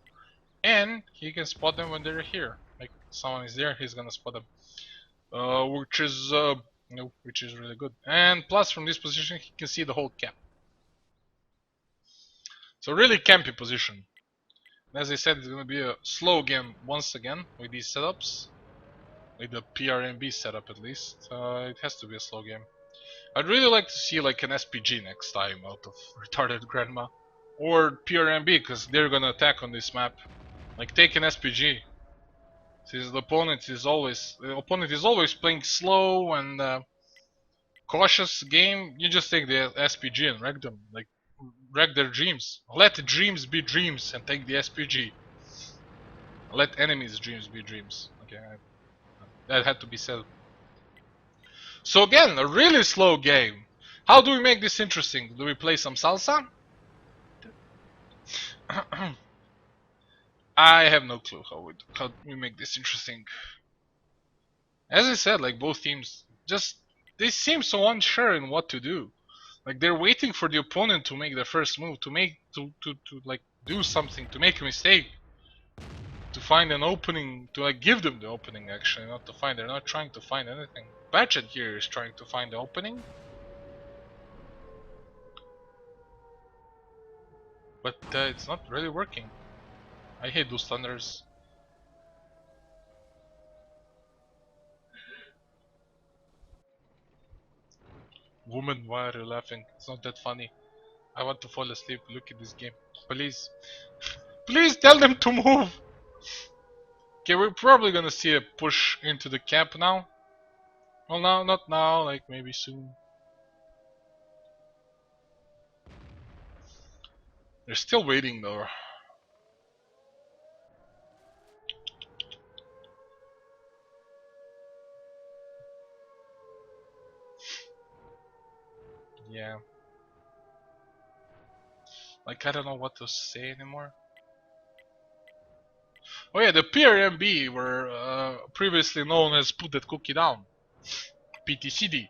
and he can spot them when they're here. Like someone is there, he's gonna spot them. Which is which is really good. And plus, from this position, he can see the whole cap. So really campy position. And as I said, it's gonna be a slow game once again with these setups. With the PRMB setup at least. It has to be a slow game. I'd really like to see like an SPG next time out of retarded grandma. Or PRMB, because they're gonna attack on this map. Like take an SPG. Since the opponent is always playing slow and cautious game, you just take the SPG and wreck them. Like wreck their dreams. Let dreams be dreams and take the SPG. Let enemies' dreams be dreams. Okay, that had to be said. So again, a really slow game. How do we make this interesting? Do we play some salsa? I have no clue how we make this interesting. As I said, like both teams, they seem so unsure in what to do. Like they're waiting for the opponent to make their first move, to like do something, to make a mistake, to find an opening, to like give them the opening. Actually, not to find. They're not trying to find anything. Batchet here is trying to find the opening, but it's not really working. I hate those thunders. Woman, why are you laughing? It's not that funny. I want to fall asleep. Look at this game. Please. Please tell them to move! Okay, we're probably gonna see a push into the camp now. Well, no, not now, like maybe soon. They're still waiting though. Yeah. Like, I don't know what to say anymore. Oh yeah, the PRMB were previously known as Put That Cookie Down. PTCD.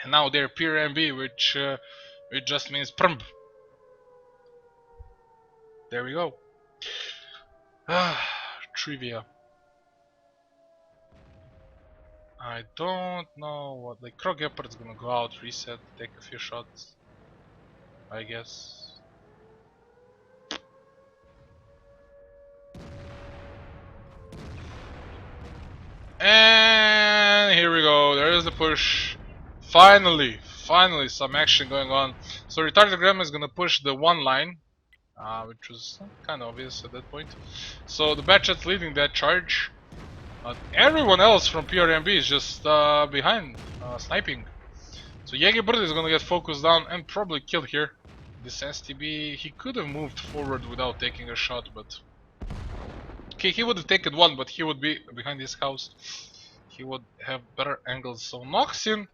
And now they're PRMB, which just means PRMB. There we go. Trivia. I don't know what, like Krog Gepard's gonna go out, reset, take a few shots, I guess. And here we go, there is the push. Finally some action going on. So Retarded Grandma is gonna push the one line, which was kind of obvious at that point. So the Batchat's leading that charge. Everyone else from PRMB is just behind, sniping. So Jägerbird is gonna get focused down and probably killed here. This STB, he could have moved forward without taking a shot, but... Okay, he would have taken one, but he would be behind his house. He would have better angles. So Noxin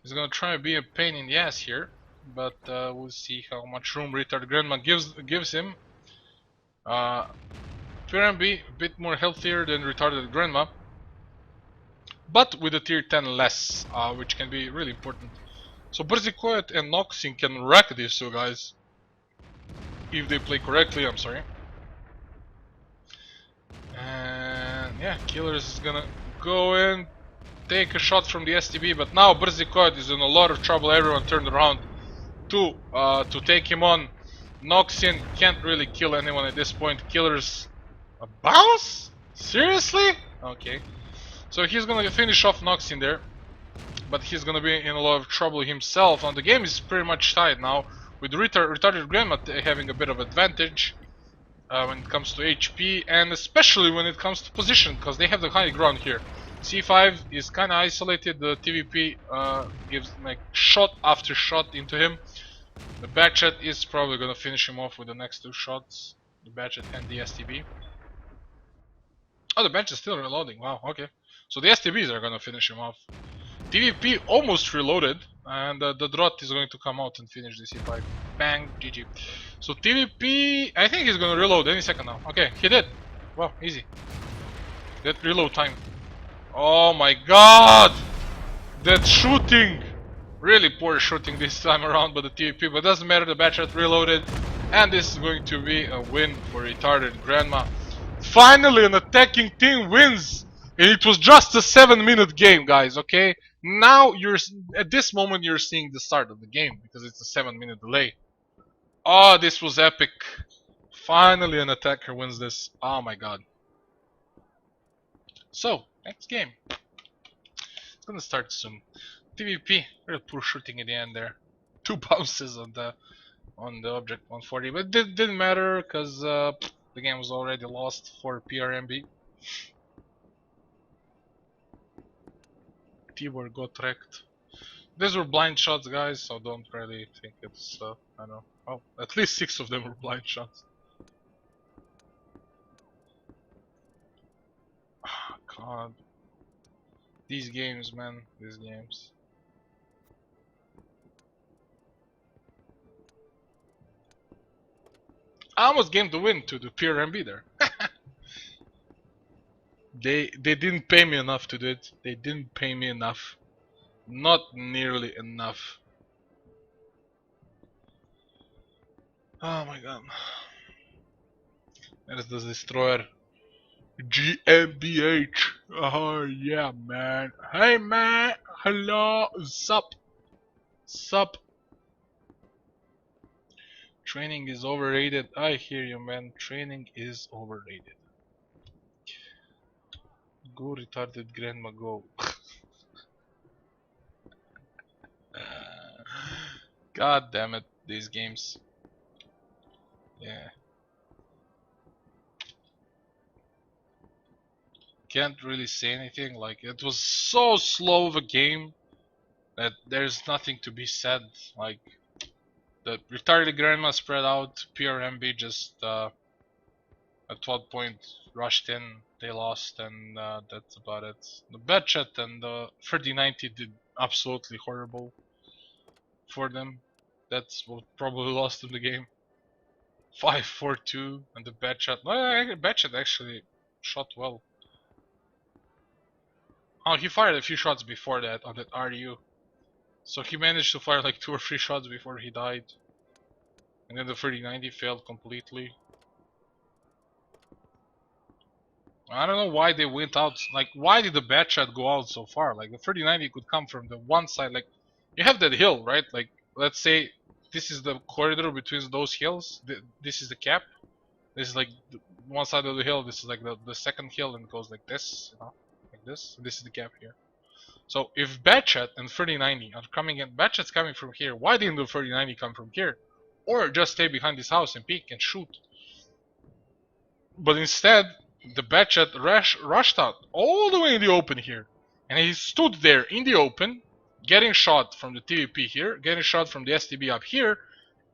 is gonna try to be a pain in the ass here, but we'll see how much room Retard Grandma gives him. PRMB a bit more healthier than Retarded Grandma, but with a tier 10 less, which can be really important. So Berzikoet and Noxin can wreck these two guys if they play correctly, I'm sorry. And yeah, Killers is gonna go in, take a shot from the STB, but now Berzikoet is in a lot of trouble. Everyone turned around to take him on. Noxin can't really kill anyone at this point. Killers a bounce? Seriously? Okay. So he's gonna finish off Noxin there, but he's gonna be in a lot of trouble himself. And the game is pretty much tied now, with Retarded Grandma having a bit of advantage when it comes to HP, and especially when it comes to position, because they have the high ground here. C5 is kind of isolated. The TVP gives like shot after shot into him. The Batchat is probably gonna finish him off with the next two shots. The Batchat and the STB. Oh, the bench is still reloading. Wow, okay. So the STBs are gonna finish him off. TVP almost reloaded, and the Drot is going to come out and finish the C5. Bang, GG. So TVP, I think he's gonna reload any second now. Okay, he did. Wow, easy. That reload time. Oh my god! That shooting! Really poor shooting this time around by the TVP, but doesn't matter, the Batchat reloaded. And this is going to be a win for Retarded Grandma. Finally an attacking team wins! And it was just a 7-minute game, guys, okay? Now at this moment you're seeing the start of the game, because it's a 7-minute delay. Oh, this was epic. Finally an attacker wins this. Oh my god. So, next game. It's gonna start soon. TVP, real poor shooting in the end there. 2 bounces on the object 140, but it didn't matter because the game was already lost for PRMB. Tibor got wrecked. These were blind shots, guys, so don't really think it's I don't know. Oh, at least 6 of them were blind shots. Oh, god. These games, man, these games. I almost game to win to the PRMB there. They didn't pay me enough to do it. They didn't pay me enough. Not nearly enough. Oh my god. That is the destroyer. GmbH. Oh yeah, man. Hey man. Hello. Sup. Sup. Training is overrated. I hear you, man. Training is overrated. Go retarded grandma go. God damn it, these games. Yeah. Can't really say anything, like it was so slow of a game that there's nothing to be said. Like the retarded grandma spread out, PRMB just at what point rushed in, they lost, and that's about it. The Batchat and the 3090 did absolutely horrible for them. That's what probably lost them the game. 5-4-2, and the Batchat. Well, Batchat actually shot well. Oh, he fired a few shots before that on that RU. So he managed to fire like 2 or 3 shots before he died. And then the 3090 failed completely. I don't know why they went out. Like, why did the bad shot go out so far? Like, the 3090 could come from the one side. Like, you have that hill, right? Like, let's say this is the corridor between those hills. This is the cap. This is like one side of the hill. This is like the second hill, and it goes like this, you know, like this. And this is the gap here. So if Batchat and 3090 are coming in, Batchat's coming from here. Why didn't the 3090 come from here, or just stay behind this house and peek and shoot? But instead, the Batchat rushed out all the way in the open here, and he stood there in the open, getting shot from the TVP here, getting shot from the STB up here,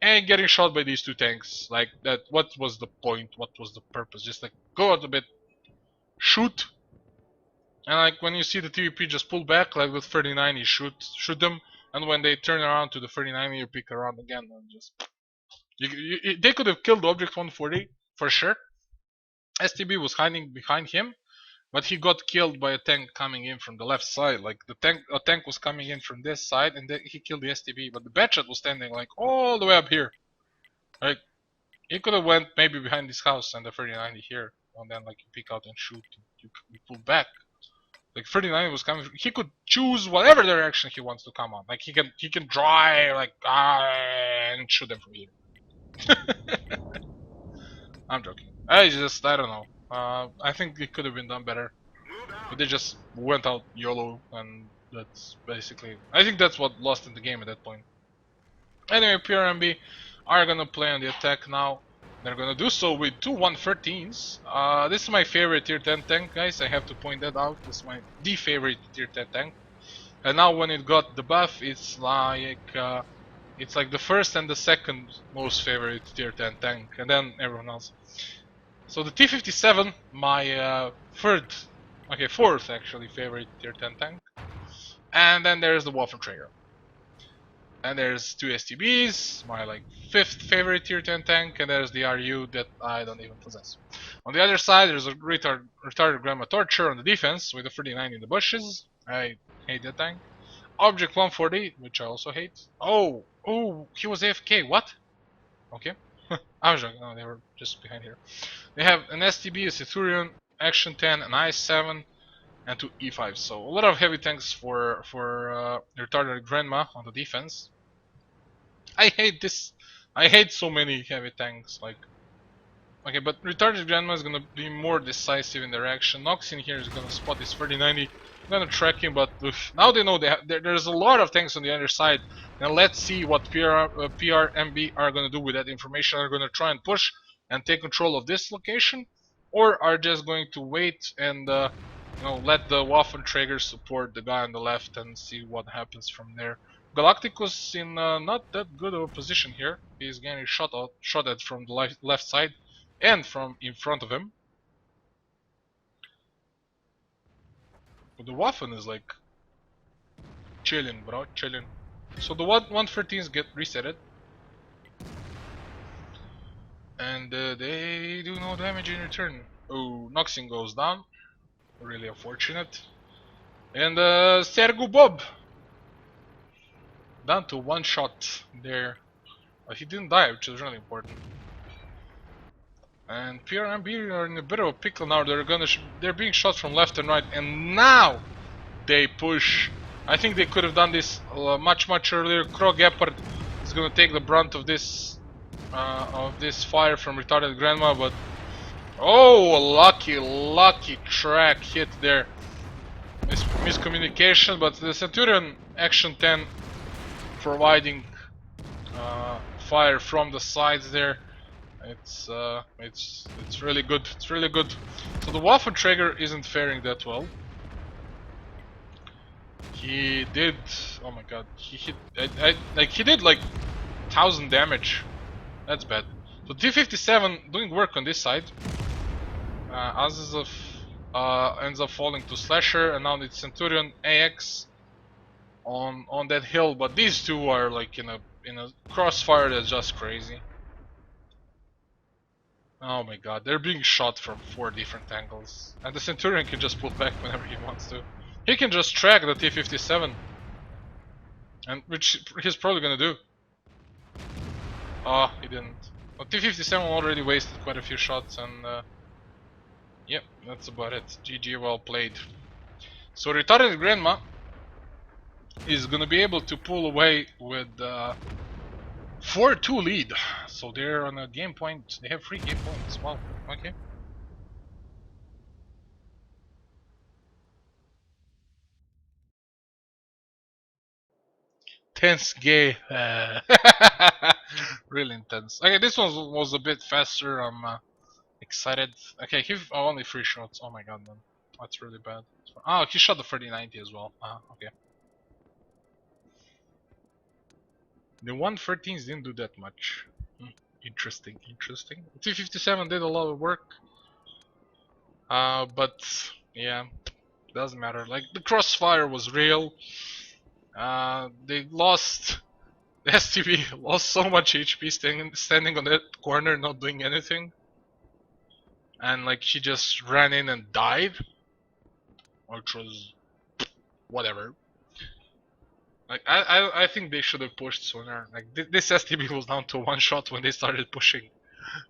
and getting shot by these two tanks. Like that. What was the point? What was the purpose? Just like go out a bit, shoot, and like when you see the TVP just pull back, like with 39, you shoot them, and when they turn around to the 39, you pick around again and just. They could have killed Object 140 for sure. STB was hiding behind him, but he got killed by a tank coming in from the left side. Like a tank was coming in from this side, and he killed the STB. But the Batchat was standing like all the way up here. Like he could have went maybe behind this house and the 3090 here, and then like you peek out and shoot. You pull back. Like 3090 was coming. He could choose whatever direction he wants to come on. Like he can drive like and shoot them from here. I'm joking. I don't know. I think it could have been done better. But they just went out YOLO, and that's basically. I think that's what lost in the game at that point. Anyway, PRMB are gonna play on the attack now. They're gonna do so with two 113s. This is my favorite tier 10 tank, guys. I have to point that out. This is the favorite tier 10 tank. And now when it got the buff, it's like the first and the second most favorite tier 10 tank, and then everyone else. So the T-57, my fourth actually favorite tier 10 tank. And then there's the Waffentrager. And there's two STBs, my like fifth favorite tier 10 tank, and there's the RU that I don't even possess. On the other side, there's a retarded Grandma Torture on the defense with a 39 in the bushes. I hate that tank. Object 140, which I also hate. Oh, he was AFK. What? Okay. I was joking. No, they were just behind here. They have an STB, a Centurion, Action 10, an I-7, and two E5. So a lot of heavy tanks for retarded Grandma on the defense. I hate this. I hate so many heavy tanks. Like, okay, but retarded Grandma is gonna be more decisive in their action. Nox in here is gonna spot this 3090. I'm gonna track him, but now they know there's a lot of tanks on the other side. And let's see what PRMB are gonna do with that information. Are gonna try and push and take control of this location, or are just going to wait and let the Waffentrager support the guy on the left and see what happens from there. Galacticus in not that good of a position here. He's getting shot at from the left side and from in front of him. But the Waffen is like chilling, bro, chilling. So the 113s get resetted. And they do no damage in return. Oh, Noxing goes down. Really unfortunate. And Sergu Bob down to one shot there. But he didn't die, which is really important. And PRMB are in a bit of a pickle now. They're being shot from left and right, and now they push. I think they could have done this much earlier. Krog Gepard is gonna take the brunt of this fire from retarded Grandma, but oh, lucky track hit there. Miscommunication, but the Centurion Action 10 providing fire from the sides there. It's really good. It's really good. So the Waffentrager isn't faring that well. He did. Oh my god. He hit. He did like 1000 damage. That's bad. So T-57 doing work on this side. Azizov ends up falling to Slasher, and now it's Centurion AX on that hill. But these two are like in a crossfire that's just crazy. Oh my god, they're being shot from 4 different angles. And the Centurion can just pull back whenever he wants to. He can just track the T-57. And which he's probably gonna do. Oh, he didn't. Well, T-57 already wasted quite a few shots, and Yep, that's about it. GG, well played. So Retarded Grandma is gonna be able to pull away with 4-2 lead. So they're on a game point. They have 3 game points. Wow, okay. Tense game. Really intense. Okay, this one was a bit faster. I'm excited. Okay, only 3 shots. Oh my god, man. That's really bad. Oh, he shot the 3090 as well. Okay. The 113s didn't do that much. Interesting, interesting. T57 did a lot of work. But yeah, doesn't matter. Like, the crossfire was real. They lost. The STB lost so much HP standing on that corner, not doing anything. And like, she just ran in and died. Which was whatever. Like, I think they should have pushed sooner. Like, this STB was down to 1 shot when they started pushing,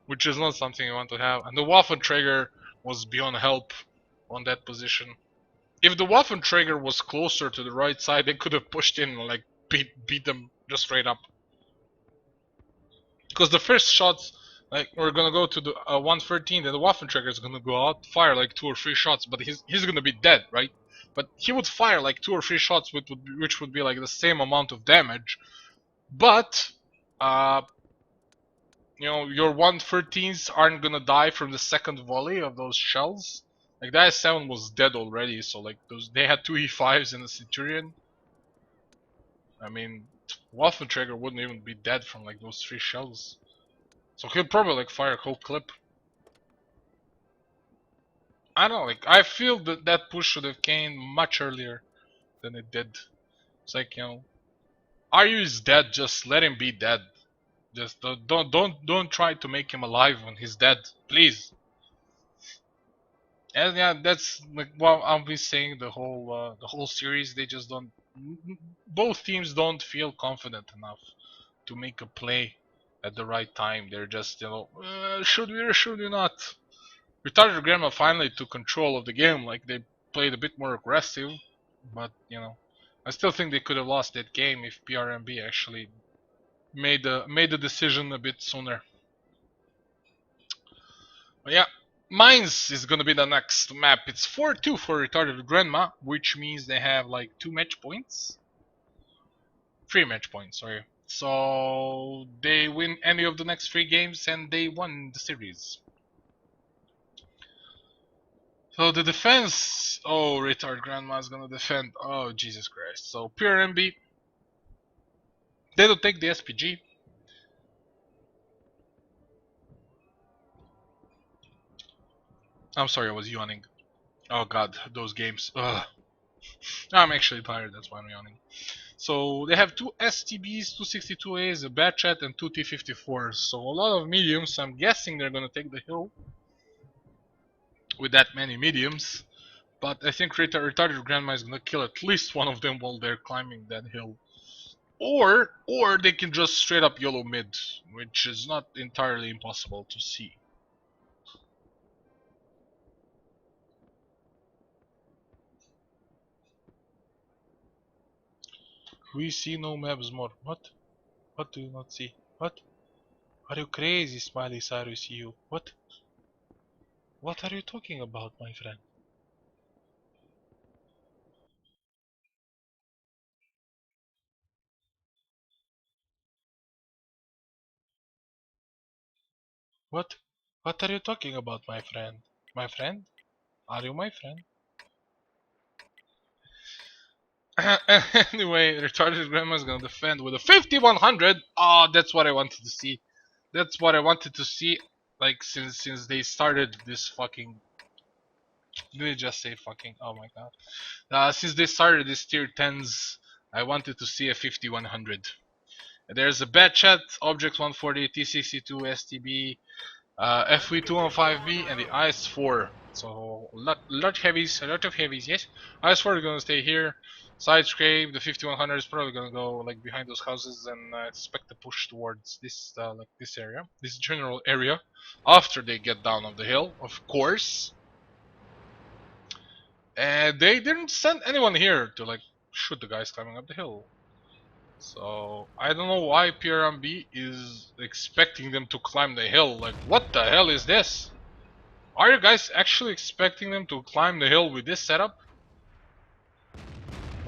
which is not something you want to have. And the Waffenträger was beyond help on that position. If the Waffenträger was closer to the right side, they could have pushed in and like beat them just straight up. Because the first shots, like, we're gonna go to the 113, then the Waffenträger is gonna go out, fire like 2 or 3 shots, but he's gonna be dead, right? But he would fire like 2 or 3 shots, which would be like the same amount of damage. But you know, your 113s aren't gonna die from the second volley of those shells. Like, the IS-7 was dead already, so like they had 2 E5s in the Centurion. I mean, Waffenträger wouldn't even be dead from like those 3 shells. So he'll probably like fire a whole clip. I don't know, like, I feel that that push should have came much earlier than it did. It's like, you know, Aryu is dead, just let him be dead. Just don't try to make him alive when he's dead, please. And yeah, that's like what I'll be saying the whole series. They just don't. Both teams don't feel confident enough to make a play at the right time. They're just, you know, should we or should we not? Retarded Grandma finally took control of the game. Like, they played a bit more aggressive, but you know, I still think they could have lost that game if PRMB actually made the decision a bit sooner. But yeah, Mines is gonna be the next map. It's 4-2 for Retarded Grandma, which means they have like 2 match points. 3 match points, sorry. So they win any of the next 3 games and they won the series. So the defense, oh, Retard Grandma is gonna defend. Oh, Jesus Christ. So PRMB, they don't take the SPG. I'm sorry, I was yawning. Oh god, those games. Ugh. I'm actually tired, that's why I'm yawning. So they have 2 STBs, 2 62As, a Batchat, and 2 T54s. So a lot of mediums. I'm guessing they're gonna take the hill with that many mediums. But I think Retarded Grandma is gonna kill at least one of them while they're climbing that hill. Or they can just straight up YOLO mid, which is not entirely impossible to see. We see no maps more. What? What do you not see? What? Are you crazy, Smiley Cyrus, you? What? What are you talking about, my friend? What? What are you talking about, my friend? My friend? Are you my friend? Anyway, Retarded Grandma's gonna defend with a 5100. Oh, that's what I wanted to see. That's what I wanted to see. Like, since they started this fucking. Did they just say fucking? Oh my god. Since they started this tier 10s, I wanted to see a 5100. There's a bad chat, Object 140, T62, STB, FV2 on 5B, and the IS4. So, a lot of heavies, yes. IS4 is gonna stay here. Side scrape, the 5100 is probably gonna go like behind those houses, and I expect to push towards this, like this area, this general area, after they get down on the hill, of course. And they didn't send anyone here to like shoot the guys climbing up the hill. So I don't know why PRMB is expecting them to climb the hill. Like, what the hell is this? Are you guys actually expecting them to climb the hill with this setup?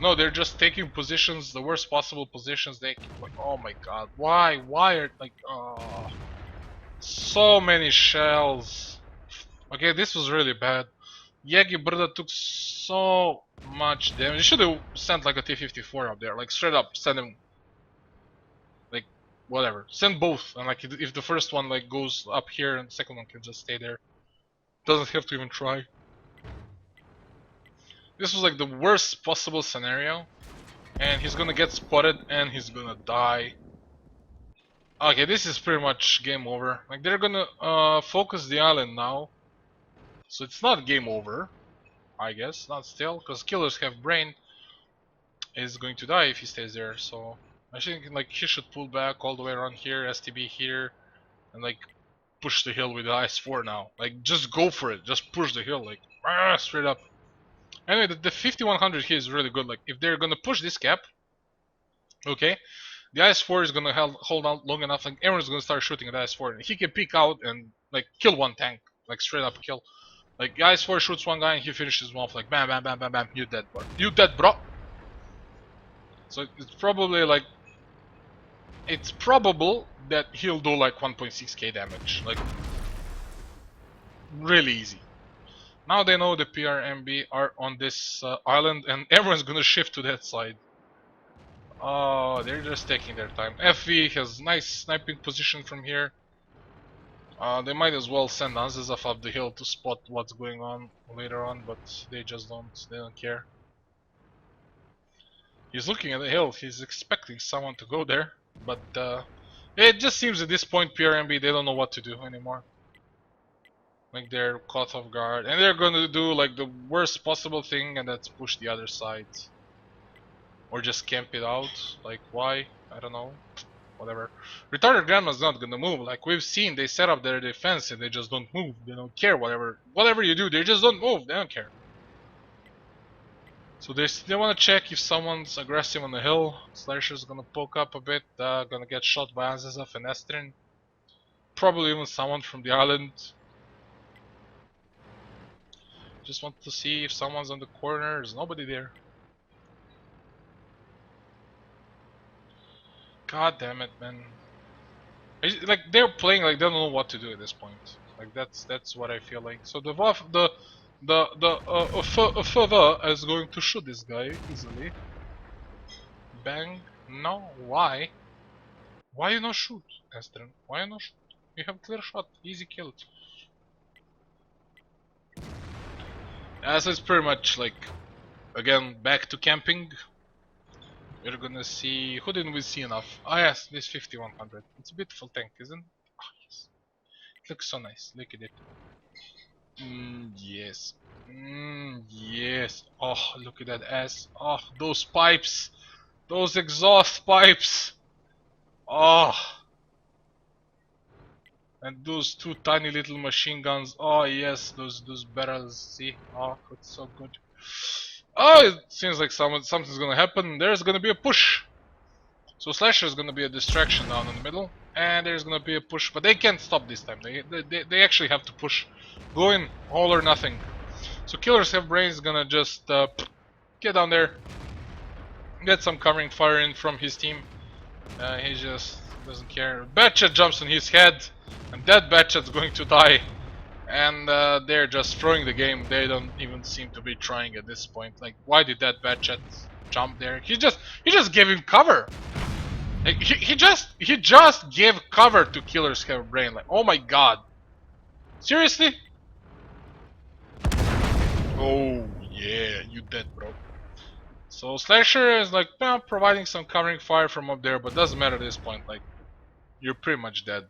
No, they're just taking positions, the worst possible positions they can. Like, oh my god, why? Why are, like, oh, so many shells. Okay, this was really bad. Yagi Brda took so much damage. You should have sent like a T-54 up there, like straight up, send him, like, whatever. Send both, and like if the first one like goes up here and the second one can just stay there. Doesn't have to even try. This was like the worst possible scenario, and he's gonna get spotted and he's gonna die. Okay, this is pretty much game over. Like, they're gonna focus the island now, so it's not game over, I guess, not still, because killers have brain. Is going to die if he stays there, so I think like he should pull back all the way around here, STB here, and like push the hill with the IS-4 now. Like, just go for it, just push the hill, like straight up. Anyway, the 5100 here is really good. Like, if they're gonna push this cap, okay, the IS-4 is gonna hold out long enough, like everyone's gonna start shooting at the IS-4, and he can peek out and like kill one tank, like straight up kill. Like, the IS-4 shoots one guy and he finishes him off, like bam bam bam bam bam, you dead bro, you dead bro. So it's probably like, it's probable that he'll do like 1.6k damage, like really easy. Now they know the PRMB are on this island and everyone's gonna shift to that side. Oh, they're just taking their time. FV has nice sniping position from here. They might as well send Anzazov up the hill to spot what's going on later on, but they just don't, they don't care. He's looking at the hill, he's expecting someone to go there, but it just seems at this point PRMB, they don't know what to do anymore. Like, they're caught off guard, and they're gonna do like the worst possible thing, and that's push the other side. Or just camp it out, like why? I don't know. Whatever. Retarded Grandma's not gonna move, like we've seen, they set up their defense and they just don't move, they don't care, whatever you do, they just don't move, they don't care. So they want to check if someone's aggressive on the hill. Slasher's gonna poke up a bit, gonna get shot by Azazov and Estrin. Probably even someone from the island. Just want to see if someone's on the corner. There's nobody there. God damn it, man. Like, they're playing like they don't know what to do at this point. Like, that's what I feel like. So the further is going to shoot this guy easily. Bang. No, why? Why you not shoot, Estrin? Why you not shoot? You have clear shot, easy kill. As it's pretty much like, again, back to camping. We're gonna see, who didn't we see enough? Ah yes, this 5100. It's a beautiful tank, isn't it? Oh yes. It looks so nice, look at it. Yes. Yes. Oh, look at that ass. Oh, those pipes. Those exhaust pipes. Oh. And those two tiny little machine guns. Oh yes, those barrels. See? Oh, it's so good. Oh, it seems like something's gonna happen. There's gonna be a push. So Slasher is gonna be a distraction down in the middle, and there's gonna be a push, but they can't stop this time. They actually have to push. Go in, all or nothing. So Killers Have Brains gonna just get down there, get some covering fire in from his team. He just doesn't care. Batchet jumps on his head, and that Batchet's going to die. And they're just throwing the game. They don't even seem to be trying at this point. Like, why did that Batchet jump there? He just gave him cover. Like, he just gave cover to Killers Have Brain. Like, oh my god, seriously? Oh yeah, you dead, bro. So Slasher is like providing some covering fire from up there, but doesn't matter at this point. Like, you're pretty much dead.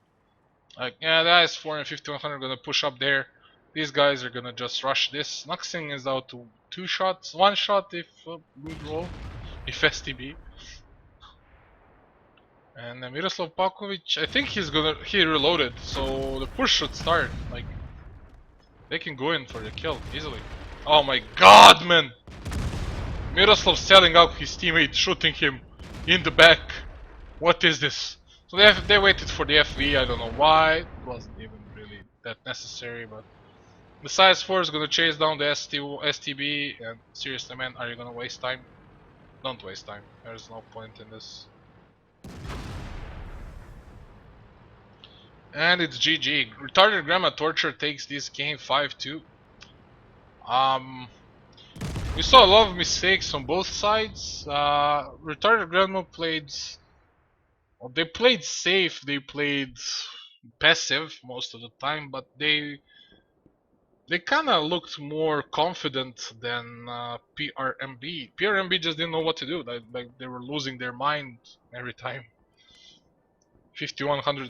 Like, yeah, that is 4 and 5100 gonna push up there. These guys are gonna just rush this. Nuxing is out to 2 shots, 1 shot if good roll, if STB. And Miroslav Pakovic, I think he reloaded, so the push should start. Like, they can go in for the kill easily. Oh my god, man! Miroslav selling out his teammate, shooting him in the back. What is this? So they waited for the FV, I don't know why. It wasn't even really that necessary, but... The size 4 is gonna chase down the STB, and seriously, man, are you gonna waste time? Don't waste time. There's no point in this. And it's GG. Retarded Grandma Torture takes this game 5-2. We saw a lot of mistakes on both sides. Retarded Grandma played... Well, they played safe, they played passive most of the time, but they kind of looked more confident than PRMB. PRMB just didn't know what to do. Like they were losing their mind every time. 5100